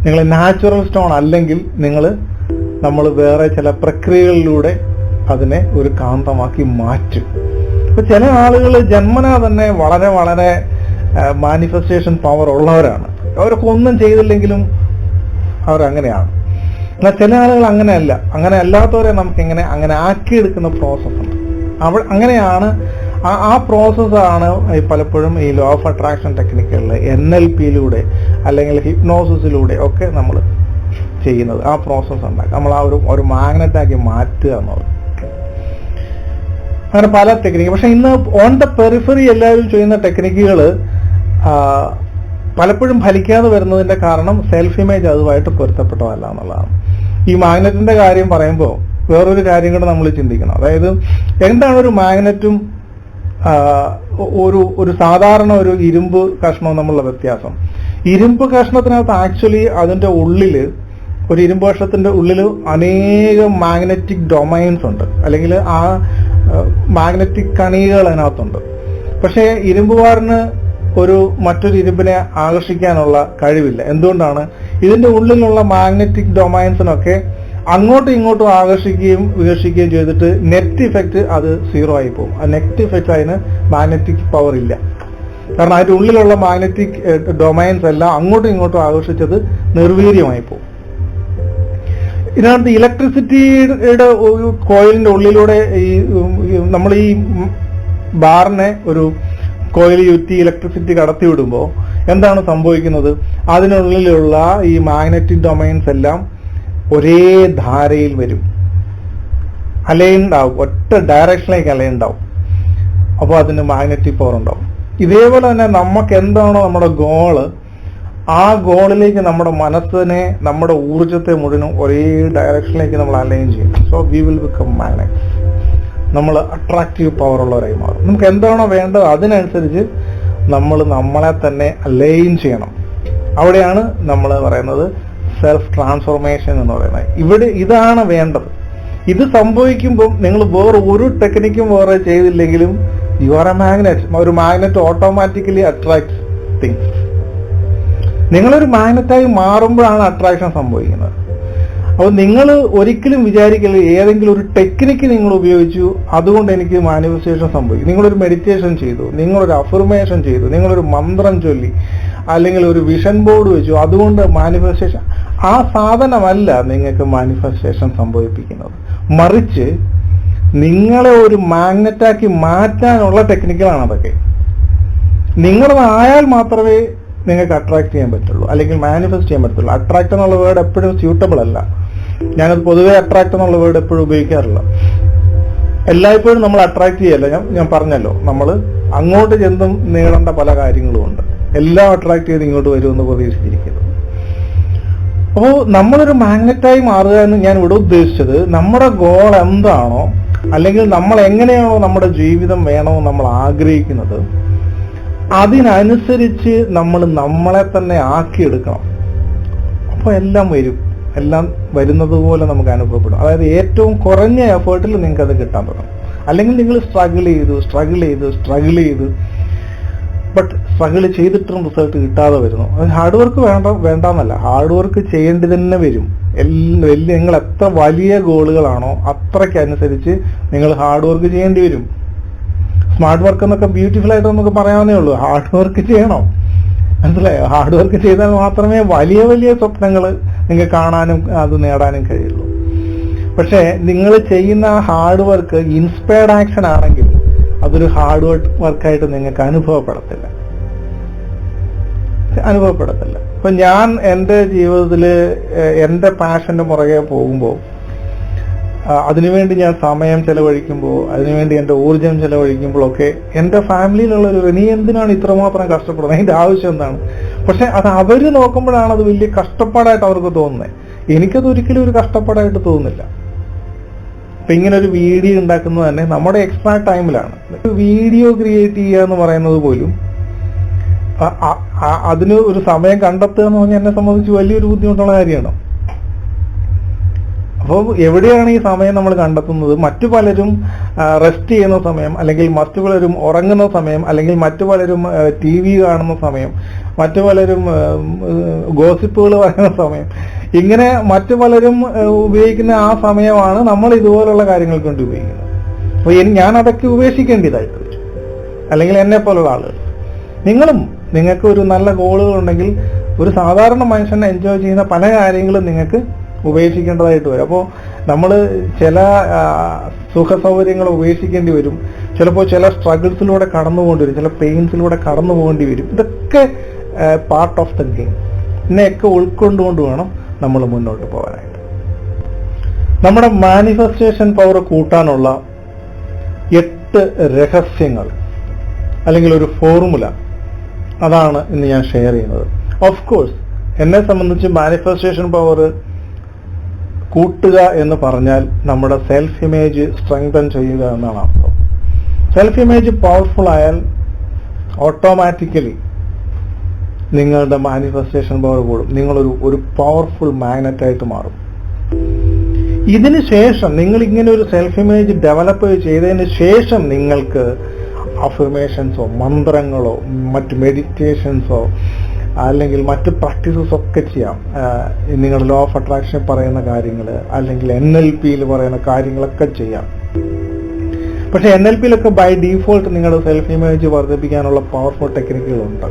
നിങ്ങൾ നാച്ചുറൽ സ്റ്റോൺ അല്ലെങ്കിൽ നമ്മൾ വേറെ ചില പ്രക്രിയകളിലൂടെ അതിനെ ഒരു കാന്തമാക്കി മാറ്റും. ഇപ്പൊ ചില ആളുകൾ ജന്മനാ തന്നെ വളരെ വളരെ മാനിഫെസ്റ്റേഷൻ പവർ ഉള്ളവരാണ്. അവരൊക്കെ ഒന്നും ചെയ്തില്ലെങ്കിലും അവരങ്ങനെയാണ്. എന്നാൽ ചില ആളുകൾ അങ്ങനെയല്ല. അങ്ങനെ അല്ലാത്തവരെ നമുക്ക് അങ്ങനെ ആക്കിയെടുക്കുന്ന പ്രോസസ്സുണ്ട്. അങ്ങനെയാണ് ആ പ്രോസസ്സാണ് പലപ്പോഴും ഈ ലോ ഓഫ് അട്രാക്ഷൻ ടെക്നിക്കുകളിൽ NLPയിലൂടെ അല്ലെങ്കിൽ ഹിപ്നോസിസിലൂടെ ഒക്കെ നമ്മൾ ചെയ്യുന്നത്. ആ പ്രോസസ്സ് ഉണ്ടാക്കുക, നമ്മൾ ആ ഒരു മാഗ്നറ്റാക്കി മാറ്റുക എന്നുള്ളത്. അങ്ങനെ പല ടെക്നിക്ക്. പക്ഷെ ഇന്ന് ഓൺ ദ പെറിഫറി എല്ലാവരും ചെയ്യുന്ന ടെക്നിക്കുകൾ പലപ്പോഴും ഫലിക്കാതെ വരുന്നതിന്റെ കാരണം സെൽഫ് ഇമേജ് അതുമായിട്ട് പൊരുത്തപ്പെട്ടതല്ല എന്നുള്ളതാണ്. ഈ മാഗ്നറ്റിന്റെ കാര്യം പറയുമ്പോൾ വേറൊരു കാര്യം കൂടെ നമ്മൾ ചിന്തിക്കണം. അതായത് എന്താണ് ഒരു മാഗ്നറ്റും ഒരു സാധാരണ ഒരു ഇരുമ്പ് കഷ്ണവും തമ്മിലുള്ള വ്യത്യാസം? ഇരുമ്പ് കഷ്ണത്തിനകത്ത് ആക്ച്വലി അതിന്റെ ഉള്ളില്, ഒരു ഇരുമ്പ് കഷ്ണത്തിന്റെ ഉള്ളിൽ അനേകം മാഗ്നറ്റിക് ഡൊമൈൻസ് ഉണ്ട്, അല്ലെങ്കിൽ ആ മാഗ്നറ്റിക് കണികകൾ അതിനകത്തുണ്ട്. പക്ഷേ ഇരുമ്പുകാരന് മറ്റൊരു ഇരുമ്പിനെ ആകർഷിക്കാനുള്ള കഴിവില്ല. എന്തുകൊണ്ടാണ്? ഇതിന്റെ ഉള്ളിലുള്ള മാഗ്നറ്റിക് ഡൊമൈൻസിനൊക്കെ അങ്ങോട്ടും ഇങ്ങോട്ടും ആകർഷിക്കുകയും വികർഷിക്കുകയും ചെയ്തിട്ട് നെറ്റ് ഇഫക്റ്റ് അത് 0 ആയി പോകും. ആ നെറ്റ് ഇഫക്റ്റ് അതിന് മാഗ്നറ്റിക് പവർ ഇല്ല. കാരണം അതിന്റെ ഉള്ളിലുള്ള മാഗ്നറ്റിക് ഡൊമൈൻസ് എല്ലാം അങ്ങോട്ടും ഇങ്ങോട്ടും ആകർഷിച്ചത് നിർവീര്യമായി പോകും. ഇതിനകത്ത് ഇലക്ട്രിസിറ്റിയുടെ ഒരു കോയിലിന്റെ ഉള്ളിലൂടെ നമ്മൾ ഈ ബാറിനെ ഒരു കോയിൽ ചുറ്റി ഇലക്ട്രിസിറ്റി കടത്തി വിടുമ്പോൾ എന്താണ് സംഭവിക്കുന്നത്? അതിനുള്ളിലുള്ള ഈ മാഗ്നറ്റിക് ഡൊമൈൻസ് എല്ലാം ഒരേ ധാരയിൽ വരും, അലൈൻഡ് ആവും, ഒറ്റ ഡയറക്ഷനിലേക്ക് അലൈൻഡ് ആവും. അപ്പോൾ അതിന് മാഗ്നറ്റിക് പവർ ഉണ്ടാവും. ഇതേപോലെ തന്നെ നമുക്ക് എന്താണോ നമ്മുടെ ഗോള്, ആ ഗോളിലേക്ക് നമ്മുടെ മനസ്സിനെ, നമ്മുടെ ഊർജത്തെ മുഴുവനും ഒരേ ഡയറക്ഷനിലേക്ക് നമ്മൾ അലൈൻ ചെയ്യും. So we will become magnets. നമ്മൾ അട്രാക്റ്റീവ് പവർ ഉള്ളവരായി മാറും. നമുക്ക് എന്താണോ വേണ്ടത് അതിനനുസരിച്ച് നമ്മൾ നമ്മളെ തന്നെ അലൈൻ ചെയ്യണം. അവിടെയാണ് നമ്മൾ പറയുന്നത് സെൽഫ് ട്രാൻസ്ഫോർമേഷൻ എന്ന് പറയുന്നത്. ഇതാണ് വേണ്ടത്. ഇത് സംഭവിക്കുമ്പോൾ നിങ്ങൾ വേറെ ഒരു ടെക്നിക്കും വേറെ ചെയ്തില്ലെങ്കിലും യു ആർ എ മാഗ്നറ്റ്. ഒരു മാഗ്നറ്റ് ഓട്ടോമാറ്റിക്കലി അട്രാക്ട്സ് തിങ്സ്. നിങ്ങളൊരു മാഗ്നറ്റായി മാറുമ്പോഴാണ് അട്രാക്ഷൻ സംഭവിക്കുന്നത്. അപ്പോൾ നിങ്ങൾ ഒരിക്കലും വിചാരിക്കരുത് ഏതെങ്കിലും ഒരു ടെക്നിക്ക് നിങ്ങൾ ഉപയോഗിച്ചു അതുകൊണ്ട് എനിക്ക് മാനിഫെസ്റ്റേഷൻ സംഭവിക്കും. നിങ്ങളൊരു മെഡിറ്റേഷൻ ചെയ്തു, നിങ്ങളൊരു അഫർമേഷൻ ചെയ്തു, നിങ്ങളൊരു മന്ത്രം ചൊല്ലി, അല്ലെങ്കിൽ ഒരു വിഷൻ ബോർഡ് വെച്ചു, അതുകൊണ്ട് മാനിഫെസ്റ്റേഷൻ. ആ സാധനമല്ല നിങ്ങൾക്ക് മാനിഫെസ്റ്റേഷൻ സംഭവിപ്പിക്കുന്നത്. മറിച്ച് നിങ്ങളെ ഒരു മാഗ്നറ്റാക്കി മാറ്റാനുള്ള ടെക്നിക്കുകളാണ് അതൊക്കെ. നിങ്ങളതായാൽ മാത്രമേ നിങ്ങൾക്ക് അട്രാക്ട് ചെയ്യാൻ പറ്റുള്ളൂ, അല്ലെങ്കിൽ മാനിഫെസ്റ്റ് ചെയ്യാൻ പറ്റുള്ളൂ. അട്രാക്ട് എന്നുള്ള വേർഡ് എപ്പോഴും സ്യൂട്ടബിൾ അല്ല. ഞാനത് പൊതുവെ അട്രാക്ട് എന്നുള്ള വേർഡ് എപ്പോഴും ഉപയോഗിക്കാറില്ല. എല്ലായ്പ്പോഴും നമ്മൾ അട്രാക്ട് ചെയ്യല്ല. ഞാൻ പറഞ്ഞല്ലോ, നമ്മൾ അങ്ങോട്ട് ചെന്നും നേടേണ്ട പല കാര്യങ്ങളും ഉണ്ട്. എല്ലാം അട്രാക്ട് ചെയ്ത് ഇങ്ങോട്ട് വരുമെന്ന് പ്രതീക്ഷിച്ചിരിക്കുന്നത്. അപ്പോൾ നമ്മളൊരു മാഗ്നറ്റായി മാറുക എന്ന് ഞാൻ ഇവിടെ ഉദ്ദേശിച്ചത്, നമ്മുടെ ഗോൾ എന്താണോ, അല്ലെങ്കിൽ നമ്മൾ എങ്ങനെയാണോ നമ്മുടെ ജീവിതം വേണോ നമ്മൾ ആഗ്രഹിക്കുന്നത്, അതിനനുസരിച്ച് നമ്മൾ നമ്മളെ തന്നെ ആക്കിയെടുക്കണം. അപ്പോൾ എല്ലാം വരും. എല്ലാം വരുന്നത് പോലെ നമുക്ക് അനുഭവപ്പെടും. അതായത് ഏറ്റവും കുറഞ്ഞ എഫേർട്ടിൽ നിങ്ങൾക്ക് അത് കിട്ടാൻ തുടങ്ങും. അല്ലെങ്കിൽ നിങ്ങൾ സ്ട്രഗിൾ ചെയ്ത് ബട്ട് സ്ട്രഗിൾ ചെയ്തിട്ടും റിസൾട്ട് കിട്ടാതെ വരുന്നു. അത് ഹാർഡ് വർക്ക് വേണ്ടെന്നല്ല, ഹാർഡ് വർക്ക് ചെയ്യേണ്ടി തന്നെ വരും. നിങ്ങൾ എത്ര വലിയ ഗോളുകളാണോ അത്രയ്ക്കനുസരിച്ച് നിങ്ങൾ ഹാർഡ് വർക്ക് ചെയ്യേണ്ടി വരും. സ്മാർട്ട് വർക്ക് എന്നൊക്കെ ബ്യൂട്ടിഫുൾ ആയിട്ട് നമുക്ക് പറയാവുന്നേ ഉള്ളൂ. ഹാർഡ് വർക്ക് ചെയ്യണം, മനസ്സിലായോ? ഹാർഡ് വർക്ക് ചെയ്താൽ മാത്രമേ വലിയ വലിയ സ്വപ്നങ്ങൾ നിങ്ങൾക്ക് കാണാനും അത് നേടാനും കഴിയുള്ളൂ. പക്ഷേ നിങ്ങൾ ചെയ്യുന്ന ഹാർഡ് വർക്ക് ഇൻസ്പയർഡ് ആക്ഷൻ ആണെങ്കിൽ അതൊരു ഹാർഡ് വർക്കായിട്ട് നിങ്ങൾക്ക് അനുഭവപ്പെടത്തില്ല. അപ്പൊ ഞാൻ എൻ്റെ ജീവിതത്തിൽ എൻ്റെ പാഷന്റെ പുറകെ പോകുമ്പോൾ, അതിനുവേണ്ടി ഞാൻ സമയം ചെലവഴിക്കുമ്പോൾ, അതിനുവേണ്ടി എൻ്റെ ഊർജം ചെലവഴിക്കുമ്പോഴൊക്കെ എൻ്റെ ഫാമിലിയിലുള്ളൊരു നീ എന്തിനാണ് ഇത്രമാത്രം കഷ്ടപ്പെടുന്നത്, അതിൻ്റെ ആവശ്യം എന്താണ്? പക്ഷെ അത് അവർ നോക്കുമ്പോഴാണ് അത് വലിയ കഷ്ടപ്പാടായിട്ട് അവർക്ക് തോന്നുന്നത്. എനിക്കത് ഒരിക്കലും ഒരു കഷ്ടപ്പാടായിട്ട് തോന്നുന്നില്ല. അപ്പൊ ഇങ്ങനെ ഒരു വീഡിയോ ഉണ്ടാക്കുന്നത് തന്നെ നമ്മുടെ എക്സ്ട്രാ ടൈമിലാണ്. വീഡിയോ ക്രിയേറ്റ് ചെയ്യുക എന്ന് പറയുന്നത് പോലും അതിന് ഒരു സമയം കണ്ടെത്തുക എന്ന് പറഞ്ഞാൽ എന്നെ സംബന്ധിച്ച് വലിയൊരു ബുദ്ധിമുട്ടുള്ള കാര്യമാണ്. അപ്പോൾ എവിടെയാണ് ഈ സമയം നമ്മൾ കണ്ടെത്തുന്നത്? മറ്റു പലരും റെസ്റ്റ് ചെയ്യുന്ന സമയം, അല്ലെങ്കിൽ മറ്റു പലരും ഉറങ്ങുന്ന സമയം, അല്ലെങ്കിൽ മറ്റു പലരും TV കാണുന്ന സമയം, മറ്റു പലരും ഗോസിപ്പുകൾ പറയുന്ന സമയം, ഇങ്ങനെ മറ്റു പലരും ഉപയോഗിക്കുന്ന ആ സമയമാണ് നമ്മൾ ഇതുപോലുള്ള കാര്യങ്ങൾക്ക് വേണ്ടി ഉപയോഗിക്കുന്നത്. അപ്പോൾ ഞാൻ അതൊക്കെ ഉപേക്ഷിക്കേണ്ടതായിട്ട് വരും. അല്ലെങ്കിൽ എന്നെ പോലുള്ള ആളുകൾ, നിങ്ങൾക്ക് ഒരു നല്ല ഗോളുകൾ ഉണ്ടെങ്കിൽ ഒരു സാധാരണ മനുഷ്യനെ എൻജോയ് ചെയ്യുന്ന പല കാര്യങ്ങളും നിങ്ങൾക്ക് ഉപേക്ഷിക്കേണ്ടതായിട്ട് വരും. അപ്പോൾ നമ്മൾ ചില സുഖ സൗകര്യങ്ങൾ ഉപേക്ഷിക്കേണ്ടി വരും. ചിലപ്പോൾ ചില സ്ട്രഗിൾസിലൂടെ കടന്നു പോകേണ്ടി വരും, ചില പെയിൻസിലൂടെ കടന്നു പോകേണ്ടി വരും. ഇതൊക്കെ പാർട്ട് ഓഫ് ദ ഗെയിം. ഇതിനെയൊക്കെ ഉൾക്കൊണ്ടുകൊണ്ട് വേണം നമ്മൾ മുന്നോട്ട് പോകാനായിട്ട്. നമ്മുടെ മാനിഫെസ്റ്റേഷൻ പവർ കൂട്ടാനുള്ള 8 രഹസ്യങ്ങൾ അല്ലെങ്കിൽ ഒരു ഫോർമുല, അതാണ് ഇന്ന് ഞാൻ ഷെയർ ചെയ്യുന്നത്. ഓഫ് കോഴ്സ് എന്നെ സംബന്ധിച്ച് മാനിഫെസ്റ്റേഷൻ പവർ കൂട്ടുക എന്ന് പറഞ്ഞാൽ നമ്മുടെ സെൽഫ് ഇമേജ് സ്ട്രെങ്തൻ ചെയ്യുക എന്നാണ് അർത്ഥം. സെൽഫ് ഇമേജ് പവർഫുൾ ആയാൽ ഓട്ടോമാറ്റിക്കലി നിങ്ങളുടെ മാനിഫെസ്റ്റേഷൻ പവർ കൂടും. നിങ്ങളൊരു പവർഫുൾ മാഗ്നറ്റായിട്ട് മാറും. ഇതിന് ശേഷം നിങ്ങൾ ഇങ്ങനെ ഒരു സെൽഫ് ഇമേജ് ഡെവലപ്പ് ചെയ്തതിന് ശേഷം നിങ്ങൾക്ക് അഫർമേഷൻസോ മന്ത്രങ്ങളോ മറ്റ് മെഡിറ്റേഷൻസോ അല്ലെങ്കിൽ മറ്റ് പ്രാക്ടീസസ് ഒക്കെ ചെയ്യാം. നിങ്ങളുടെ ലോ ഓഫ് അട്രാക്ഷൻ പറയുന്ന കാര്യങ്ങൾ, അല്ലെങ്കിൽ NLP പറയുന്ന കാര്യങ്ങളൊക്കെ ചെയ്യാം. പക്ഷെ NLP ബൈ ഡീഫോൾട്ട് നിങ്ങളുടെ സെൽഫ് ഇമേജ് വർദ്ധിപ്പിക്കാനുള്ള പവർഫുൾ ടെക്നിക്കുകളുണ്ട്.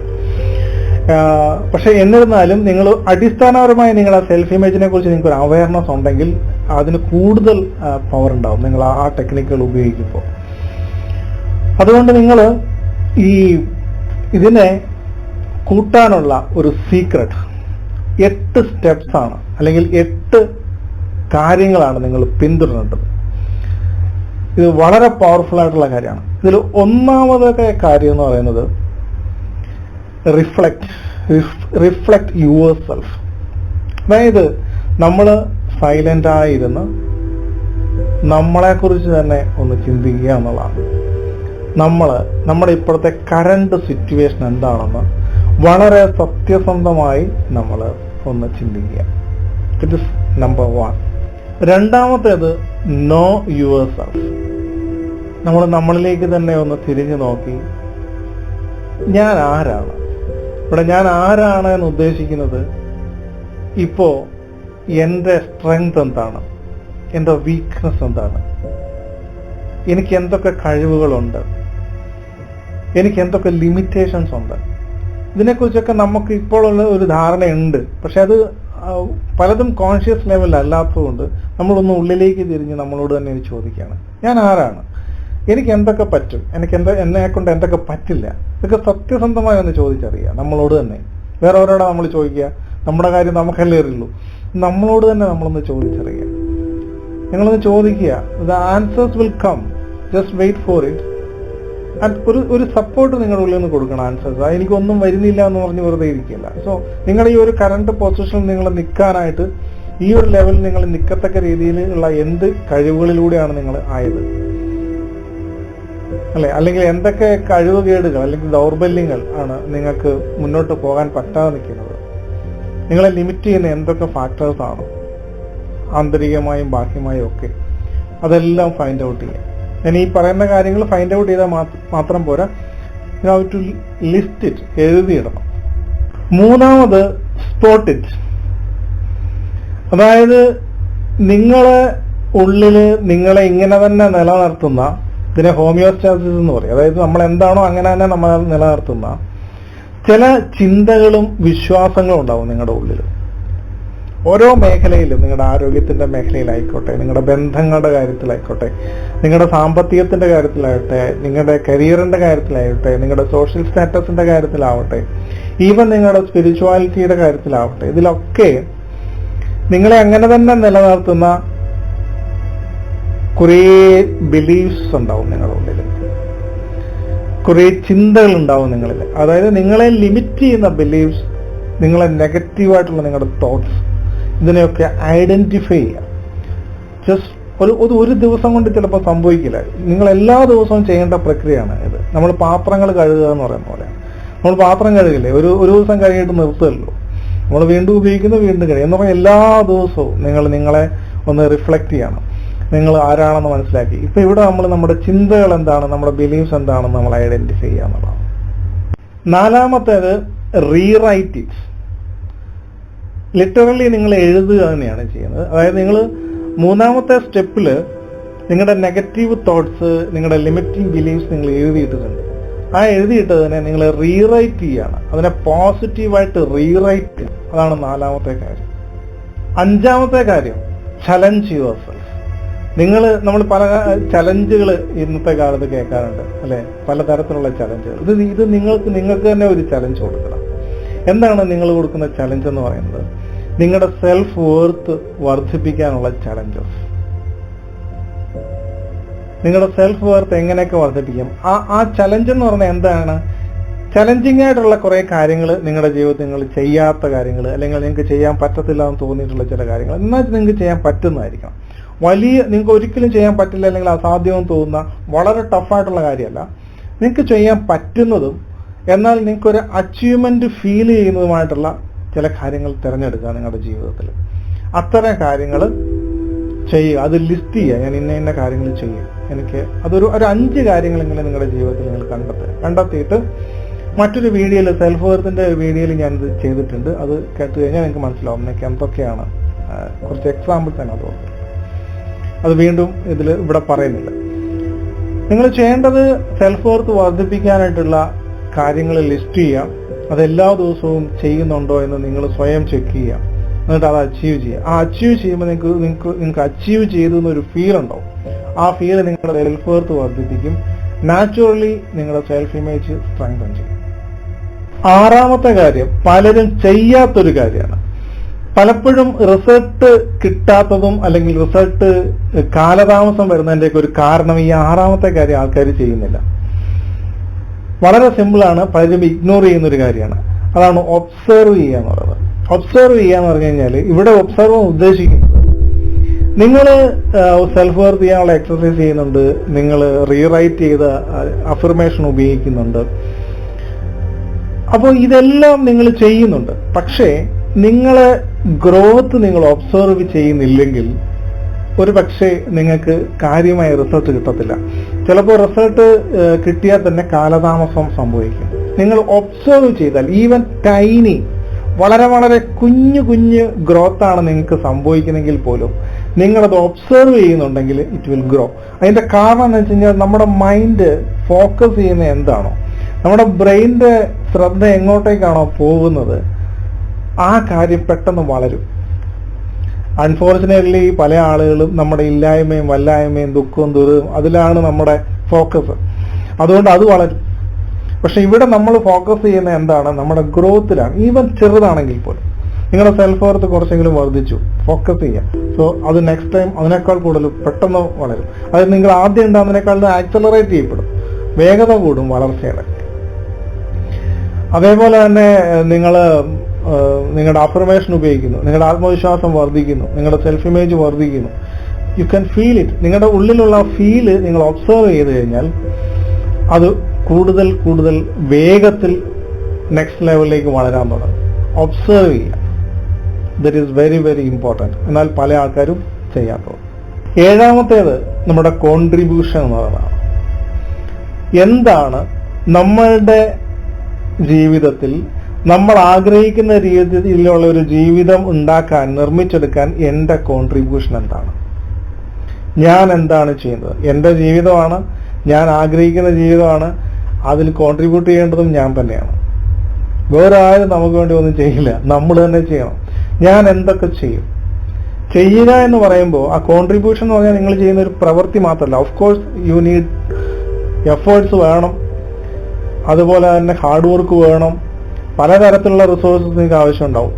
പക്ഷെ എന്നിരുന്നാലും നിങ്ങൾ അടിസ്ഥാനപരമായി നിങ്ങളുടെ സെൽഫ് ഇമേജിനെ കുറിച്ച് നിങ്ങൾക്ക് ഒരു അവയർനെസ് ഉണ്ടെങ്കിൽ അതിന് കൂടുതൽ പവർ ഉണ്ടാവും നിങ്ങൾ ആ ടെക്നിക്കുകൾ ഉപയോഗിക്കുമ്പോൾ. അതുകൊണ്ട് നിങ്ങൾ ഇതിനെ കൂട്ടാനുള്ള ഒരു സീക്രട്ട് 8 സ്റ്റെപ്സ് ആണ്, അല്ലെങ്കിൽ 8 കാര്യങ്ങളാണ് നിങ്ങൾ പിന്തുടരേണ്ടത്. ഇത് വളരെ പവർഫുൾ ആയിട്ടുള്ള കാര്യമാണ്. ഇതിൽ ഒന്നാമത്തെ കാര്യം എന്ന് പറയുന്നത് റിഫ്ലക്റ്റ് റിഫ്ലക്ട് യുവർ സെൽഫ്. അതായത് നമ്മൾ സൈലന്റ് ആയിരുന്ന് നമ്മളെക്കുറിച്ച് തന്നെ ഒന്ന് ചിന്തിക്കുക എന്നുള്ളതാണ്. നമ്മുടെ ഇപ്പോഴത്തെ കറണ്ട് സിറ്റുവേഷൻ എന്താണെന്ന് വളരെ സത്യസന്ധമായി നമ്മൾ ഒന്ന് ചിന്തിക്കുക. It is number 1. രണ്ടാമത്തേത് നോ യുവർ സെൽഫ്. നമ്മളിലേക്ക് തന്നെ ഒന്ന് തിരിഞ്ഞു നോക്കി, ഞാൻ ആരാണ്? ഇവിടെ ഞാൻ ആരാണ് എന്ന് ഉദ്ദേശിക്കുന്നത്, ഇപ്പോ എൻ്റെ സ്ട്രെങ്ത് എന്താണ്, എൻ്റെ വീക്ക്നെസ് എന്താണ്, എനിക്ക് എന്തൊക്കെ കഴിവുകളുണ്ട്, എനിക്ക് എന്തൊക്കെ ലിമിറ്റേഷൻസ് ഉണ്ട്. ഇതിനെക്കുറിച്ചൊക്കെ നമുക്ക് ഇപ്പോഴുള്ള ഒരു ധാരണയുണ്ട്. പക്ഷെ അത് പലതും കോൺഷ്യസ് ലെവലിൽ അല്ലാത്തതുകൊണ്ട് നമ്മളൊന്ന് ഉള്ളിലേക്ക് തിരിഞ്ഞ് നമ്മളോട് തന്നെ ചോദിക്കുകയാണ്, ഞാൻ ആരാണ്, എനിക്ക് എന്തൊക്കെ പറ്റും, എന്നെ കൊണ്ട് എന്തൊക്കെ പറ്റില്ല. ഇതൊക്കെ സത്യസന്ധമായി ഒന്ന് ചോദിച്ചറിയുക നമ്മളോട് തന്നെ. വേറെ ഒരാളെ നമ്മൾ ചോദിക്കുക, നമ്മുടെ കാര്യം നമുക്കല്ലേ അറിയുള്ളൂ. നമ്മളോട് തന്നെ നമ്മളൊന്ന് ചോദിച്ചറിയുക. നിങ്ങളൊന്ന് ചോദിക്കുക, the answers will come, just wait for it. ഒരു സപ്പോർട്ട് നിങ്ങളുടെ ഉള്ളിൽ നിന്ന് കൊടുക്കണം ആൻസേഴ്സ്. എനിക്കൊന്നും വരുന്നില്ല എന്ന് പറഞ്ഞ് വെറുതെ ഇരിക്കില്ല. സോ നിങ്ങൾ ഈ ഒരു കറണ്ട് പൊസിഷനിൽ നിങ്ങൾ നിൽക്കാനായിട്ട്, ഈ ഒരു ലെവലിൽ നിങ്ങൾ നിൽക്കത്തക്ക രീതിയിലുള്ള എന്ത് കഴിവുകളിലൂടെയാണ് നിങ്ങൾ ആയത്, അല്ലെ? അല്ലെങ്കിൽ എന്തൊക്കെ കഴിവുകേടുകൾ അല്ലെങ്കിൽ ദൗർബല്യങ്ങൾ ആണ് നിങ്ങൾക്ക് മുന്നോട്ട് പോകാൻ പറ്റാതെ നിൽക്കുന്നത്? നിങ്ങളെ ലിമിറ്റ് ചെയ്യുന്ന എന്തൊക്കെ ഫാക്ടേഴ്സ് ആണ്, ആന്തരികമായും ബാഹ്യമായും ഒക്കെ? അതെല്ലാം ഫൈൻഡ് ഔട്ട് ചെയ്യുക. ഞാൻ ഈ പറയുന്ന കാര്യങ്ങൾ ഫൈൻഡ് ഔട്ട് ചെയ്താൽ മാത്രം പോരാ, you have to list it, എഴുതിയിടണം. മൂന്നാമത് സ്പോട്ട് ഇറ്റ്. അതായത് നിങ്ങളെ ഉള്ളില് നിങ്ങളെ ഇങ്ങനെ തന്നെ നിലനിർത്തുന്ന, ഇതിനെ ഹോമിയോസ്റ്റാസിസ് എന്ന് പറയും. അതായത് നമ്മൾ എന്താണോ അങ്ങനെ തന്നെ നമ്മൾ നിലനിർത്തുന്ന ചില ചിന്തകളും വിശ്വാസങ്ങളും ഉണ്ടാവും നിങ്ങളുടെ ഉള്ളിൽ. ഓരോ മേഖലയിലും, നിങ്ങളുടെ ആരോഗ്യത്തിന്റെ മേഖലയിലായിക്കോട്ടെ, നിങ്ങളുടെ ബന്ധങ്ങളുടെ കാര്യത്തിലായിക്കോട്ടെ, നിങ്ങളുടെ സാമ്പത്തികത്തിന്റെ കാര്യത്തിലാവട്ടെ, നിങ്ങളുടെ കരിയറിന്റെ കാര്യത്തിലാവട്ടെ, നിങ്ങളുടെ സോഷ്യൽ സ്റ്റാറ്റസിന്റെ കാര്യത്തിലാവട്ടെ, ഈവൻ നിങ്ങളുടെ സ്പിരിച്വാലിറ്റിയുടെ കാര്യത്തിലാവട്ടെ, ഇതിലൊക്കെ നിങ്ങളെ അങ്ങനെ തന്നെ നിലനിർത്തുന്ന കുറേ ബിലീഫ്സ് ഉണ്ടാവും നിങ്ങളുടെ ഉള്ളിൽ, കുറേ ചിന്തകൾ ഉണ്ടാവും നിങ്ങളിൽ. അതായത് നിങ്ങളെ ലിമിറ്റ് ചെയ്യുന്ന ബിലീഫ്സ്, നിങ്ങളെ നെഗറ്റീവായിട്ടുള്ള നിങ്ങളുടെ തോട്ട്സ്, ഇതിനെയൊക്കെ ഐഡന്റിഫൈ ചെയ്യുക. ജസ്റ്റ് ഒരു ദിവസം കൊണ്ട് ചിലപ്പോൾ സംഭവിക്കില്ല. നിങ്ങൾ എല്ലാ ദിവസവും ചെയ്യേണ്ട പ്രക്രിയയാണ് ഇത്. നമ്മൾ പാത്രങ്ങൾ കഴുകുക എന്ന് പറയുന്ന പോലെ. നമ്മൾ പാത്രം കഴുകില്ലേ, ഒരു ദിവസം കഴുകിയിട്ട് നിർത്തുമല്ലോ, നമ്മൾ വീണ്ടും ഉപയോഗിക്കുന്നു, വീണ്ടും കഴിയും എന്ന് പറഞ്ഞാൽ എല്ലാ ദിവസവും നിങ്ങളെ ഒന്ന് റിഫ്ലക്ട് ചെയ്യണം. നിങ്ങൾ ആരാണെന്ന് മനസ്സിലാക്കി. ഇപ്പൊ ഇവിടെ നമ്മൾ നമ്മുടെ ചിന്തകൾ എന്താണ്, നമ്മുടെ ബിലീഫ്സ് എന്താണെന്ന് നമ്മൾ ഐഡന്റിഫൈ ചെയ്യുക എന്നുള്ളതാണ്. നാലാമത്തേത് റീറൈറ്റ് ഇറ്റ്. ലിറ്ററലി നിങ്ങൾ എഴുതുക തന്നെയാണ് ചെയ്യുന്നത്. അതായത് നിങ്ങൾ മൂന്നാമത്തെ സ്റ്റെപ്പില് നിങ്ങളുടെ നെഗറ്റീവ് തോട്ട്സ്, നിങ്ങളുടെ ലിമിറ്റിംഗ് ബിലീഫ്സ് നിങ്ങൾ എഴുതിയിട്ടുണ്ട്. ആ എഴുതിയിട്ടതിനെ നിങ്ങൾ റീറൈറ്റ് ചെയ്യാണ്, അതിനെ പോസിറ്റീവായിട്ട് റീറൈറ്റ് ചെയ്യും. അതാണ് നാലാമത്തെ കാര്യം. അഞ്ചാമത്തെ കാര്യം, ചലഞ്ച് യുവർ സെൽഫ്. നമ്മൾ പല ചലഞ്ചുകൾ ഇന്നത്തെ കാലത്ത് കേൾക്കാറുണ്ട്, അല്ലെ? പലതരത്തിലുള്ള ചലഞ്ചുകൾ. ഇത് നിങ്ങൾക്ക് തന്നെ ഒരു ചലഞ്ച് കൊടുക്കണം. എന്താണ് നിങ്ങൾ കൊടുക്കുന്ന ചലഞ്ച് എന്ന് പറയുന്നത്? നിങ്ങളുടെ സെൽഫ് വർത്ത് വർദ്ധിപ്പിക്കാനുള്ള ചലഞ്ചസ്. നിങ്ങളുടെ സെൽഫ് വർത്ത് എങ്ങനെയൊക്കെ വർദ്ധിപ്പിക്കും? ആ ചലഞ്ച് എന്ന് പറഞ്ഞാൽ എന്താണ്? ചലഞ്ചിങ് ആയിട്ടുള്ള കുറെ കാര്യങ്ങൾ നിങ്ങളുടെ ജീവിതത്തിൽ നിങ്ങൾ ചെയ്യാത്ത കാര്യങ്ങൾ, അല്ലെങ്കിൽ നിങ്ങൾക്ക് ചെയ്യാൻ പറ്റത്തില്ല എന്ന് തോന്നിയിട്ടുള്ള ചില കാര്യങ്ങൾ, എന്നാൽ നിങ്ങൾക്ക് ചെയ്യാൻ പറ്റുന്നതായിരിക്കണം. നിങ്ങൾക്ക് ഒരിക്കലും ചെയ്യാൻ പറ്റില്ല അല്ലെങ്കിൽ അസാധ്യമെന്ന് തോന്നുന്ന വളരെ ടഫായിട്ടുള്ള കാര്യമല്ല, നിങ്ങൾക്ക് ചെയ്യാൻ പറ്റുന്നതും എന്നാൽ നിങ്ങൾക്കൊരു അച്ചീവ്മെന്റ് ഫീൽ ചെയ്യുന്നതുമായിട്ടുള്ള ചില കാര്യങ്ങൾ തിരഞ്ഞെടുക്കുക നിങ്ങളുടെ ജീവിതത്തിൽ. അത്തരം കാര്യങ്ങൾ ചെയ്യുക, അത് ലിസ്റ്റ് ചെയ്യുക. ഞാൻ ഇന്ന കാര്യങ്ങൾ ചെയ്യും, അതൊരു 5 കാര്യങ്ങളെങ്കിലും നിങ്ങളുടെ ജീവിതത്തിൽ നിങ്ങൾ കണ്ടെത്തിയിട്ട് മറ്റൊരു വീഡിയോയിൽ, സെൽഫ് വർത്തിന്റെ വീഡിയോയിൽ ഞാനിത് ചെയ്തിട്ടുണ്ട്. അത് കേട്ട് കഴിഞ്ഞാൽ നിങ്ങൾക്ക് മനസ്സിലാവും നിങ്ങൾക്ക് എന്തൊക്കെയാണ്. കുറച്ച് എക്സാമ്പിൾസ് തന്നെ അത് വീണ്ടും ഇവിടെ പറയുന്നില്ല. നിങ്ങൾ ചെയ്യേണ്ടത് സെൽഫ് വർത്ത് വർദ്ധിപ്പിക്കാനായിട്ടുള്ള കാര്യങ്ങൾ ലിസ്റ്റ് ചെയ്യാം. അതെല്ലാ ദിവസവും ചെയ്യുന്നുണ്ടോ എന്ന് നിങ്ങൾ സ്വയം ചെക്ക് ചെയ്യാം. എന്നിട്ട് അത് അച്ചീവ് ചെയ്യുക. ആ അച്ചീവ് ചെയ്യുമ്പോൾ നിങ്ങൾക്ക് അച്ചീവ് ചെയ്തു എന്നൊരു ഫീൽ ഉണ്ടാവും. ആ ഫീൽ നിങ്ങളുടെ സെൽഫ് വർത്ത് വർദ്ധിപ്പിക്കും. നാച്ചുറലി നിങ്ങളുടെ സെൽഫ് ഇമേജ് സ്ട്രെങ്തൻ ചെയ്യും. ആറാമത്തെ കാര്യം, പലരും ചെയ്യാത്തൊരു കാര്യമാണ്. പലപ്പോഴും റിസൾട്ട് കിട്ടാത്തതും അല്ലെങ്കിൽ റിസൾട്ട് കാലതാമസം വരുന്നതിൻ്റെയൊക്കെ ഒരു കാരണം ഈ ആറാമത്തെ കാര്യം ആൾക്കാർ ചെയ്യുന്നില്ല. വളരെ സിമ്പിളാണ്, പലരും ഇഗ്നോർ ചെയ്യുന്ന ഒരു കാര്യമാണ്. അതാണ് ഒബ്സർവ് ചെയ്യുക എന്ന് പറയുന്നത്. ഒബ്സർവ് ചെയ്യുക എന്ന് പറഞ്ഞു കഴിഞ്ഞാൽ ഇവിടെ ഒബ്സർവ് ഉദ്ദേശിക്കുന്നത് നിങ്ങൾ സെൽഫ് വർത്ത് ചെയ്യാനുള്ള എക്സസൈസ് ചെയ്യുന്നുണ്ട്, നിങ്ങൾ റീറൈറ്റ് ചെയ്ത അഫർമേഷൻ ഉപയോഗിക്കുന്നുണ്ട്, അപ്പോൾ ഇതെല്ലാം നിങ്ങൾ ചെയ്യുന്നുണ്ട്. പക്ഷേ നിങ്ങളെ ഗ്രോത്ത് നിങ്ങൾ ഒബ്സർവ് ചെയ്യുന്നില്ലെങ്കിൽ ഒരു പക്ഷേ നിങ്ങൾക്ക് കാര്യമായ റിസൾട്ട് കിട്ടത്തില്ല. ചിലപ്പോൾ റിസൾട്ട് കിട്ടിയാൽ തന്നെ കാലതാമസം സംഭവിക്കും. നിങ്ങൾ ഒബ്സർവ് ചെയ്താൽ ഈവൻ ടൈനി വളരെ വളരെ കുഞ്ഞു കുഞ്ഞു ഗ്രോത്താണ് നിങ്ങൾക്ക് സംഭവിക്കുന്നെങ്കിൽ പോലും നിങ്ങളത് ഒബ്സർവ് ചെയ്യുന്നുണ്ടെങ്കിൽ ഇറ്റ് വിൽ ഗ്രോ. അതിന്റെ കാരണം എന്ന് വെച്ച് കഴിഞ്ഞാൽ നമ്മുടെ മൈൻഡ് ഫോക്കസ് ചെയ്യുന്ന എന്താണോ, നമ്മുടെ ബ്രെയിനിന്റെ ശ്രദ്ധ എങ്ങോട്ടേക്കാണോ പോകുന്നത് ആ കാര്യം പെട്ടെന്ന് വളരും. അൺഫോർച്ചുനേറ്റ്ലി പല ആളുകളും നമ്മുടെ ഇല്ലായ്മയും വല്ലായ്മയും ദുഃഖവും ദുരിതവും അതിലാണ് നമ്മുടെ ഫോക്കസ്, അതുകൊണ്ട് അത് വളരും. പക്ഷെ ഇവിടെ നമ്മൾ ഫോക്കസ് ചെയ്യുന്ന എന്താണ്, നമ്മുടെ ഗ്രോത്തിലാണ്. ഈവൻ ചെറുതാണെങ്കിൽ പോലും നിങ്ങളുടെ സെൽഫ് വർത്ത് കുറച്ചെങ്കിലും വർദ്ധിച്ചു, ഫോക്കസ് ചെയ്യാം. സോ അത് നെക്സ്റ്റ് ടൈം അതിനേക്കാൾ കൂടുതൽ പെട്ടെന്ന് വളരും. അത് നിങ്ങൾ ആദ്യം ഉണ്ടാകുന്നതിനേക്കാൾ ആക്സലറേറ്റ് ചെയ്യപ്പെടും, വേഗത കൂടും വളർച്ചയുടെ. അതേപോലെ തന്നെ നിങ്ങളുടെ അഫർമേഷൻ ഉപയോഗിക്കുന്നു, നിങ്ങളുടെ ആത്മവിശ്വാസം വർദ്ധിക്കുന്നു, നിങ്ങളുടെ സെൽഫ് ഇമേജ് വർദ്ധിക്കുന്നു. You can feel it. നിങ്ങളുടെ ഉള്ളിലുള്ള ഫീല് നിങ്ങൾ ഒബ്സർവ് ചെയ്ത് കഴിഞ്ഞാൽ അത് കൂടുതൽ കൂടുതൽ വേഗത്തിൽ നെക്സ്റ്റ് ലെവലിലേക്ക് വളരാൻ തുടങ്ങും. ഒബ്സർവ് ചെയ്യുക, that is very very important. എന്നാൽ പല ആൾക്കാരും ചെയ്യാത്തത്. ഏഴാമത്തേത് നമ്മുടെ കോൺട്രിബ്യൂഷൻ എന്ന് പറയുന്നതാണ്. എന്താണ് നമ്മളുടെ ജീവിതത്തിൽ നമ്മൾ ആഗ്രഹിക്കുന്ന രീതിയിലുള്ള ഒരു ജീവിതം ഉണ്ടാക്കാൻ, നിർമ്മിച്ചെടുക്കാൻ എൻ്റെ കോൺട്രിബ്യൂഷൻ എന്താണ്, ഞാൻ എന്താണ് ചെയ്യുന്നത്? എൻ്റെ ജീവിതമാണ്, ഞാൻ ആഗ്രഹിക്കുന്ന ജീവിതമാണ്, അതിൽ കോൺട്രിബ്യൂട്ട് ചെയ്യേണ്ടതും ഞാൻ തന്നെയാണ്. വേറെ ആരും നമുക്ക് വേണ്ടി ഒന്നും ചെയ്യില്ല, നമ്മൾ തന്നെ ചെയ്യണം. ഞാൻ എന്തൊക്കെ ചെയ്യും? ചെയ്യുക എന്ന് പറയുമ്പോൾ ആ കോൺട്രിബ്യൂഷൻ എന്ന് പറഞ്ഞാൽ നിങ്ങൾ ചെയ്യുന്ന ഒരു പ്രവൃത്തി മാത്രമല്ല. Of course you need efforts വേണം, അതുപോലെ തന്നെ ഹാർഡ് വർക്ക് വേണം, പലതരത്തിലുള്ള റിസോഴ്സസ് നിങ്ങൾക്ക് ആവശ്യമുണ്ടാവും.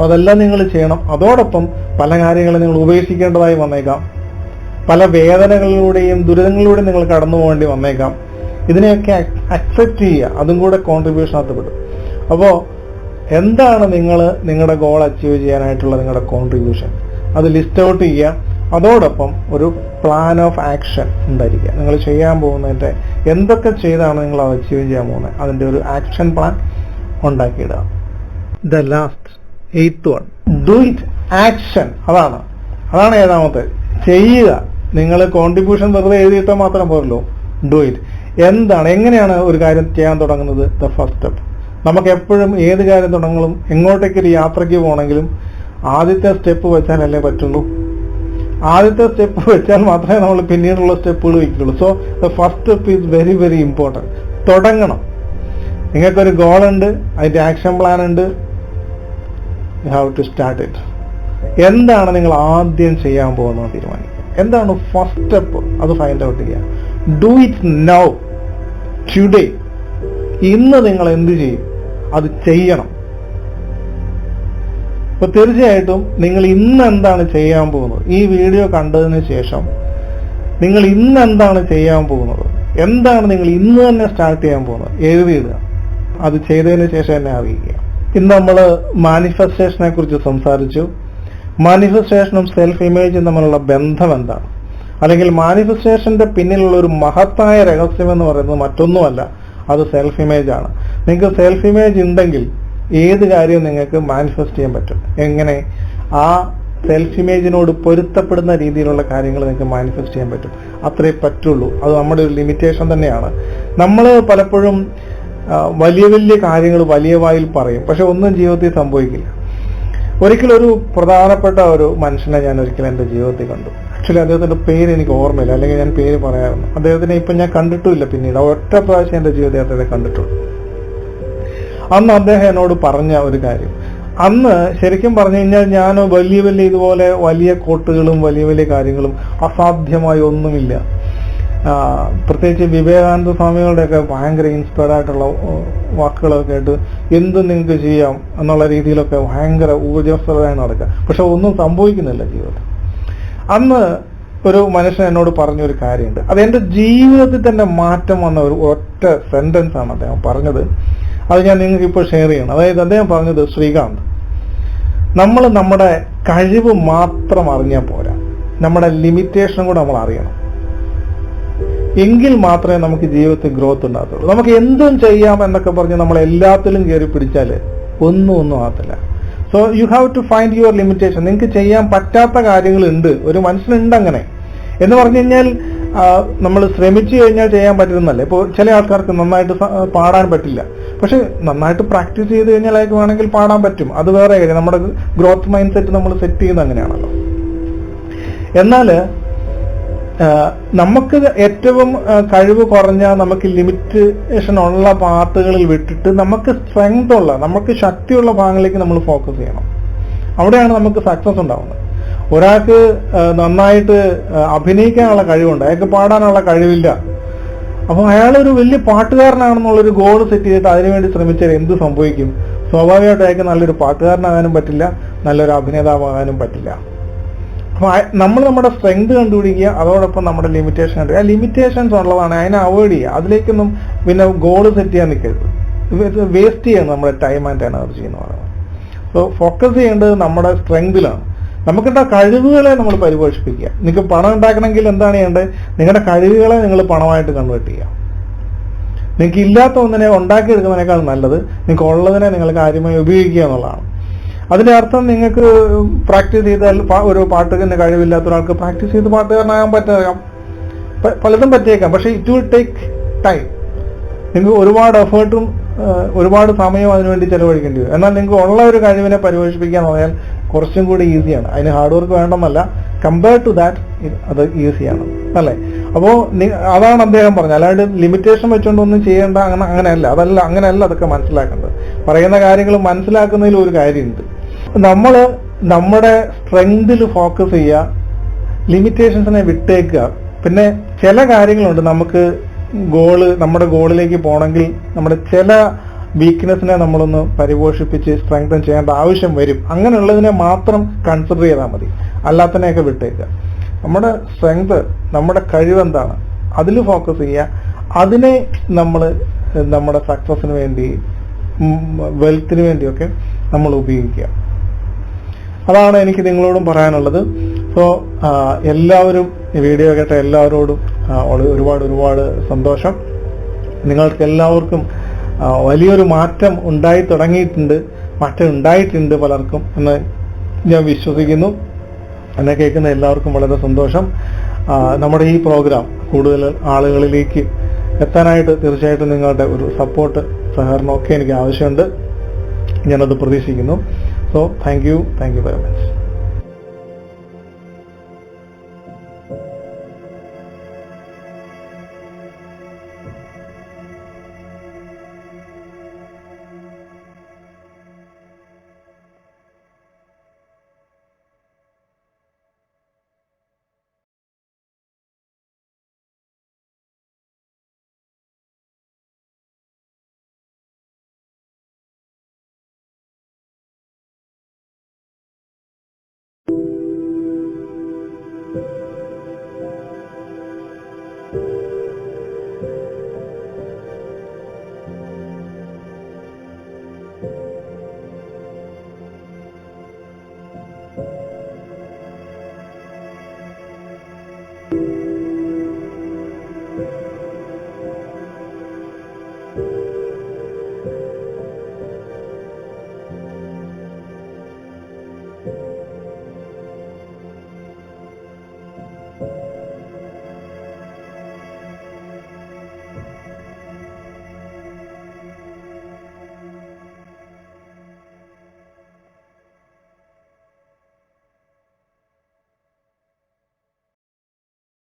അതെല്ലാം നിങ്ങൾ ചെയ്യണം. അതോടൊപ്പം പല കാര്യങ്ങളും നിങ്ങൾ ഉപേക്ഷിക്കേണ്ടതായി വന്നേക്കാം, പല വേദനകളിലൂടെയും ദുരിതങ്ങളിലൂടെയും നിങ്ങൾ കടന്നു പോകേണ്ടി വന്നേക്കാം. ഇതിനെയൊക്കെ അക്സെപ്റ്റ് ചെയ്യുക, അതും കൂടെ കോൺട്രിബ്യൂഷനകത്ത് പെടും. അപ്പോൾ എന്താണ് നിങ്ങളുടെ ഗോൾ അച്ചീവ് ചെയ്യാനായിട്ടുള്ള നിങ്ങളുടെ കോൺട്രിബ്യൂഷൻ, അത് ലിസ്റ്റ് ഔട്ട് ചെയ്യുക. അതോടൊപ്പം ഒരു പ്ലാൻ ഓഫ് ആക്ഷൻ ഉണ്ടായിരിക്കുക. നിങ്ങൾ ചെയ്യാൻ പോകുന്നതിൻ്റെ എന്തൊക്കെ ചെയ്താണ് നിങ്ങൾ അത് അച്ചീവ് ചെയ്യാൻ പോകുന്നത്, അതിൻ്റെ ഒരു ആക്ഷൻ പ്ലാൻ ഉണ്ടാക്കിയിടുക. The last 8th one, do it. Action, അതാണ് ഏഴാമത്തെ. ചെയ്യുക. നിങ്ങൾ കോൺട്രിബ്യൂഷൻ വെറുതെ എഴുതിയിട്ടാൽ മാത്രം പോരല്ലോ, ഡു ഇറ്റ്. എങ്ങനെയാണ് ഒരു കാര്യം ചെയ്യാൻ തുടങ്ങുന്നത്? The first step. നമുക്ക് എപ്പോഴും ഏത് കാര്യം തുടങ്ങലും, എങ്ങോട്ടേക്കൊരു യാത്രയ്ക്ക് പോകണമെങ്കിലും ആദ്യത്തെ സ്റ്റെപ്പ് വെച്ചാലല്ലേ പറ്റുള്ളൂ. ആദ്യത്തെ സ്റ്റെപ്പ് വെച്ചാൽ മാത്രമേ നമ്മൾ പിന്നീടുള്ള സ്റ്റെപ്പുകൾ വയ്ക്കുള്ളൂ. So the first step is very very important. തുടങ്ങണം. നിങ്ങൾക്കൊരു ഗോൾ ഉണ്ട്, അതിൻ്റെ ആക്ഷൻ പ്ലാൻ ഉണ്ട്, you have to start it. എന്താണ് നിങ്ങൾ ആദ്യം ചെയ്യാൻ പോകുന്നത് തീരുമാനിക്കുക. എന്താണ് ഫസ്റ്റ് സ്റ്റെപ്പ്, അത് ഫൈൻഡ് ഔട്ട് ചെയ്യുക. Do it now, today. ഇന്ന് നിങ്ങൾ എന്ത് ചെയ്യും, അത് ചെയ്യണം. അപ്പൊ തീർച്ചയായിട്ടും നിങ്ങൾ ഇന്ന് എന്താണ് ചെയ്യാൻ പോകുന്നത്, ഈ വീഡിയോ കണ്ടതിന് ശേഷം നിങ്ങൾ ഇന്ന് എന്താണ് ചെയ്യാൻ പോകുന്നത്, എന്താണ് നിങ്ങൾ ഇന്ന് തന്നെ സ്റ്റാർട്ട് ചെയ്യാൻ പോകുന്നത്, എഴുതിയിടുക. അത് ചെയ്തതിന് ശേഷം എന്നെ അറിയിക്കുക. ഇന്ന് നമ്മൾ മാനിഫെസ്റ്റേഷനെ കുറിച്ച് സംസാരിച്ചു. മാനിഫെസ്റ്റേഷനും സെൽഫ് ഇമേജും തമ്മിലുള്ള ബന്ധം എന്താണ്, അല്ലെങ്കിൽ മാനിഫെസ്റ്റേഷന്റെ പിന്നിലുള്ള ഒരു മഹത്തായ രഹസ്യം എന്ന് പറയുന്നത് മറ്റൊന്നുമല്ല, അത് സെൽഫ് ഇമേജ് ആണ്. നിങ്ങൾക്ക് സെൽഫ് ഇമേജ് ഉണ്ടെങ്കിൽ ഏത് കാര്യവും നിങ്ങൾക്ക് മാനിഫെസ്റ്റ് ചെയ്യാൻ പറ്റും. എങ്ങനെ? ആ സെൽഫ് ഇമേജിനോട് പൊരുത്തപ്പെടുന്ന രീതിയിലുള്ള കാര്യങ്ങൾ നിങ്ങൾക്ക് മാനിഫെസ്റ്റ് ചെയ്യാൻ പറ്റും. അത്രേ പറ്റുള്ളൂ. അത് നമ്മുടെ ഒരു ലിമിറ്റേഷൻ തന്നെയാണ്. നമ്മൾ പലപ്പോഴും വലിയ വലിയ കാര്യങ്ങൾ വലിയ വായിൽ പറയും, പക്ഷെ ഒന്നും ജീവിതത്തിൽ സംഭവിക്കില്ല. ഒരിക്കലും ഒരു പ്രധാനപ്പെട്ട ഒരു മനുഷ്യനെ ഞാൻ ഒരിക്കലും എൻ്റെ ജീവിതത്തിൽ കണ്ടു. ആക്ച്വലി അദ്ദേഹത്തിന്റെ പേര് എനിക്ക് ഓർമ്മയില്ല, അല്ലെങ്കിൽ ഞാൻ പേര് പറയാറുണ്ട്. അദ്ദേഹത്തിനെ ഇപ്പം ഞാൻ കണ്ടിട്ടുമില്ല. പിന്നീട് ഒറ്റ പ്രാവശ്യം എൻ്റെ ജീവിതത്തിൽ അദ്ദേഹത്തെ കണ്ടിട്ടുള്ളൂ. അന്ന് അദ്ദേഹം എന്നോട് പറഞ്ഞ ഒരു കാര്യം, അന്ന് ശരിക്കും പറഞ്ഞു കഴിഞ്ഞാൽ ഞാൻ വലിയ വലിയ ഇതുപോലെ വലിയ കോട്ടുകളും വലിയ വലിയ കാര്യങ്ങളും അസാധ്യമായി ഒന്നുമില്ല. പ്രത്യേകിച്ച് വിവേകാനന്ദ സ്വാമികളുടെയൊക്കെ ഭയങ്കര ഇൻസ്പയർഡ് ആയിട്ടുള്ള വാക്കുകളൊക്കെ ആയിട്ട് എന്തും നിങ്ങൾക്ക് ചെയ്യാം എന്നുള്ള രീതിയിലൊക്കെ ഭയങ്കര ഊർജ്ജസ്വലരായി നടക്കുക. പക്ഷെ ഒന്നും സംഭവിക്കുന്നില്ല ജീവിതത്തിൽ. അന്ന് ഒരു മനുഷ്യൻ എന്നോട് പറഞ്ഞൊരു കാര്യമുണ്ട്. അത് എൻ്റെ ജീവിതത്തിൽ തന്നെ മാറ്റം വന്ന ഒരു ഒറ്റ സെന്റൻസ് ആണ് അദ്ദേഹം പറഞ്ഞത്. അത് ഞാൻ നിങ്ങൾക്ക് ഇപ്പോൾ ഷെയർ ചെയ്യണം. അതായത് അദ്ദേഹം പറഞ്ഞത്, ശ്രീകാന്ത്, നമ്മൾ നമ്മുടെ കഴിവ് മാത്രം അറിഞ്ഞാൽ പോരാ, നമ്മുടെ ലിമിറ്റേഷൻ കൂടെ നമ്മൾ അറിയണം. എങ്കിൽ മാത്രമേ നമുക്ക് ജീവിതത്തിൽ ഗ്രോത്ത് ഉണ്ടാകത്തുള്ളൂ. നമുക്ക് എന്തും ചെയ്യാം എന്നൊക്കെ പറഞ്ഞ് നമ്മൾ എല്ലാത്തിലും കയറി പിടിച്ചാൽ ഒന്നും ആകത്തില്ല. So you have to find your limitation. നിങ്ങൾക്ക് ചെയ്യാൻ പറ്റാത്ത കാര്യങ്ങളുണ്ട്, ഒരു മനുഷ്യനുണ്ട് അങ്ങനെ എന്ന് പറഞ്ഞു കഴിഞ്ഞാൽ നമ്മൾ ശ്രമിച്ചു കഴിഞ്ഞാൽ ചെയ്യാൻ പറ്റുന്നല്ലേ. ഇപ്പോൾ ചില ആൾക്കാർക്ക് നന്നായിട്ട് പാടാൻ പറ്റില്ല, പക്ഷെ നന്നായിട്ട് പ്രാക്ടീസ് ചെയ്ത് കഴിഞ്ഞാൽ അയാൾക്ക് വേണമെങ്കിൽ പാടാൻ പറ്റും. അത് വേറെ കാര്യം. നമ്മുടെ ഗ്രോത്ത് മൈൻഡ് സെറ്റ് നമ്മൾ സെറ്റ് ചെയ്യുന്നത് അങ്ങനെയാണല്ലോ. എന്നാൽ നമുക്ക് ഏറ്റവും കഴിവ് കുറഞ്ഞ, നമുക്ക് ലിമിറ്റേഷൻ ഉള്ള പാർട്ടുകളിൽ വിട്ടിട്ട് നമുക്ക് സ്ട്രെങ്ത് ഉള്ള, നമുക്ക് ശക്തിയുള്ള ഭാഗങ്ങളിലേക്ക് നമ്മൾ ഫോക്കസ് ചെയ്യണം. അവിടെയാണ് നമുക്ക് സക്സസ് ഉണ്ടാവുന്നത്. ഒരാൾക്ക് നന്നായിട്ട് അഭിനയിക്കാനുള്ള കഴിവുണ്ട്, അയാൾക്ക് പാടാനുള്ള കഴിവില്ല. അപ്പോൾ അയാളൊരു വലിയ പാട്ടുകാരനാണെന്നുള്ളൊരു ഗോൾ സെറ്റ് ചെയ്തിട്ട് അതിനുവേണ്ടി ശ്രമിച്ചാൽ എന്ത് സംഭവിക്കും? സ്വാഭാവികമായിട്ട് അയാൾക്ക് നല്ലൊരു പാട്ടുകാരനാകാനും പറ്റില്ല, നല്ലൊരു അഭിനേതാവാകാനും പറ്റില്ല. അപ്പോൾ നമ്മൾ നമ്മുടെ സ്ട്രെങ്ത് കണ്ടുപിടിക്കുക, അതോടൊപ്പം നമ്മുടെ ലിമിറ്റേഷൻ കണ്ടുപിടിക്കുക. ആ ലിമിറ്റേഷൻസ് ഉള്ളതാണ്, അതിനെ അവോയ്ഡ് ചെയ്യുക. അതിലേക്കൊന്നും പിന്നെ ഗോൾ സെറ്റ് ചെയ്യാൻ നിൽക്കരുത്. വേസ്റ്റ് ചെയ്യണം നമ്മുടെ ടൈം ആൻഡ് എനർജി എന്ന് പറയുന്നത്. സോ ഫോക്കസ് ചെയ്യേണ്ടത് നമ്മുടെ സ്ട്രെങ്തിലാണ്. നമുക്കിട്ട കഴിവുകളെ നമ്മൾ പരിപോഷിപ്പിക്കുക. നിങ്ങൾക്ക് പണം ഉണ്ടാക്കണമെങ്കിൽ എന്താണ് ചെയ്യേണ്ടത്? നിങ്ങളുടെ കഴിവുകളെ നിങ്ങൾ പണമായിട്ട് കൺവേർട്ട് ചെയ്യുക. നിങ്ങൾക്ക് ഇല്ലാത്ത ഒന്നിനെ ഉണ്ടാക്കിയെടുക്കുന്നതിനേക്കാൾ നല്ലത് നിങ്ങൾക്ക് ഉള്ളതിനെ നിങ്ങൾ കാര്യമായി ഉപയോഗിക്കുക എന്നുള്ളതാണ്. അതിന്റെ അർത്ഥം നിങ്ങൾക്ക് പ്രാക്ടീസ് ചെയ്താൽ ഒരു പാട്ടുകാരന് കഴിവില്ലാത്ത ഒരാൾക്ക് പ്രാക്ടീസ് ചെയ്ത് പാട്ടുകാരനാകാൻ പറ്റാം, പലതും പറ്റിയേക്കാം. പക്ഷെ ഇറ്റ് വിൽ ടേക്ക് ടൈം. നിങ്ങൾക്ക് ഒരുപാട് എഫേർട്ടും ഒരുപാട് സമയവും അതിനുവേണ്ടി ചെലവഴിക്കേണ്ടി വരും. എന്നാൽ നിങ്ങൾക്ക് ഉള്ള ഒരു കഴിവിനെ പരിപോഷിപ്പിക്കുക എന്ന് പറഞ്ഞാൽ കുറച്ചും കൂടി ഈസിയാണ്. അതിന് ഹാർഡ് വർക്ക് വേണമെന്നല്ല, കമ്പയർ ടു ദാറ്റ് അത് ഈസിയാണ് അല്ലേ. അപ്പോൾ അതാണ് അദ്ദേഹം പറഞ്ഞത്. അല്ലാണ്ട് ലിമിറ്റേഷൻ വെച്ചുകൊണ്ടൊന്നും ചെയ്യേണ്ട അങ്ങനെയല്ല. അങ്ങനെയല്ല അതൊക്കെ മനസ്സിലാക്കേണ്ടത്. പറയുന്ന കാര്യങ്ങൾ മനസ്സിലാക്കുന്നതിൽ ഒരു കാര്യമുണ്ട്. നമ്മൾ നമ്മുടെ സ്ട്രെങ്തിൽ ഫോക്കസ് ചെയ്യുക, ലിമിറ്റേഷൻസിനെ വിട്ടേക്കുക. പിന്നെ ചില കാര്യങ്ങളുണ്ട്, നമുക്ക് നമ്മുടെ ഗോളിലേക്ക് പോകണമെങ്കിൽ നമ്മുടെ ചില വീക്ക്നെസ്സിനെ നമ്മളൊന്ന് പരിപോഷിപ്പിച്ച് സ്ട്രെങ്തൻ ചെയ്യേണ്ട ആവശ്യം വരും. അങ്ങനെയുള്ളതിനെ മാത്രം കൺസിഡർ ചെയ്താൽ മതി, അല്ലാത്തതിനെയൊക്കെ വിട്ടേക്കുക. നമ്മുടെ സ്ട്രെങ്ത്, നമ്മുടെ കഴിവെന്താണ്, അതിൽ ഫോക്കസ് ചെയ്യുക. അതിനെ നമ്മൾ നമ്മുടെ സക്സസിന് വേണ്ടി, വെൽത്തിന് വേണ്ടിയൊക്കെ നമ്മൾ ഉപയോഗിക്കുക. അതാണ് എനിക്ക് നിങ്ങളോടും പറയാനുള്ളത്. സോ എല്ലാവരും ഈ വീഡിയോ കേട്ട എല്ലാവരോടും ഒരുപാട് സന്തോഷം. നിങ്ങൾക്ക് എല്ലാവർക്കും വലിയൊരു മാറ്റം ഉണ്ടായിട്ടുണ്ട് പലർക്കും എന്ന് ഞാൻ വിശ്വസിക്കുന്നു. എന്നെ കേൾക്കുന്ന എല്ലാവർക്കും വളരെ സന്തോഷം. നമ്മുടെ ഈ പ്രോഗ്രാം കൂടുതൽ ആളുകളിലേക്ക് എത്താനായിട്ട് തീർച്ചയായിട്ടും നിങ്ങളുടെ ഒരു സപ്പോർട്ട്, സഹകരണം ഒക്കെ എനിക്ക് ആവശ്യമുണ്ട്. ഞാനത് പ്രതീക്ഷിക്കുന്നു. So thank you very much.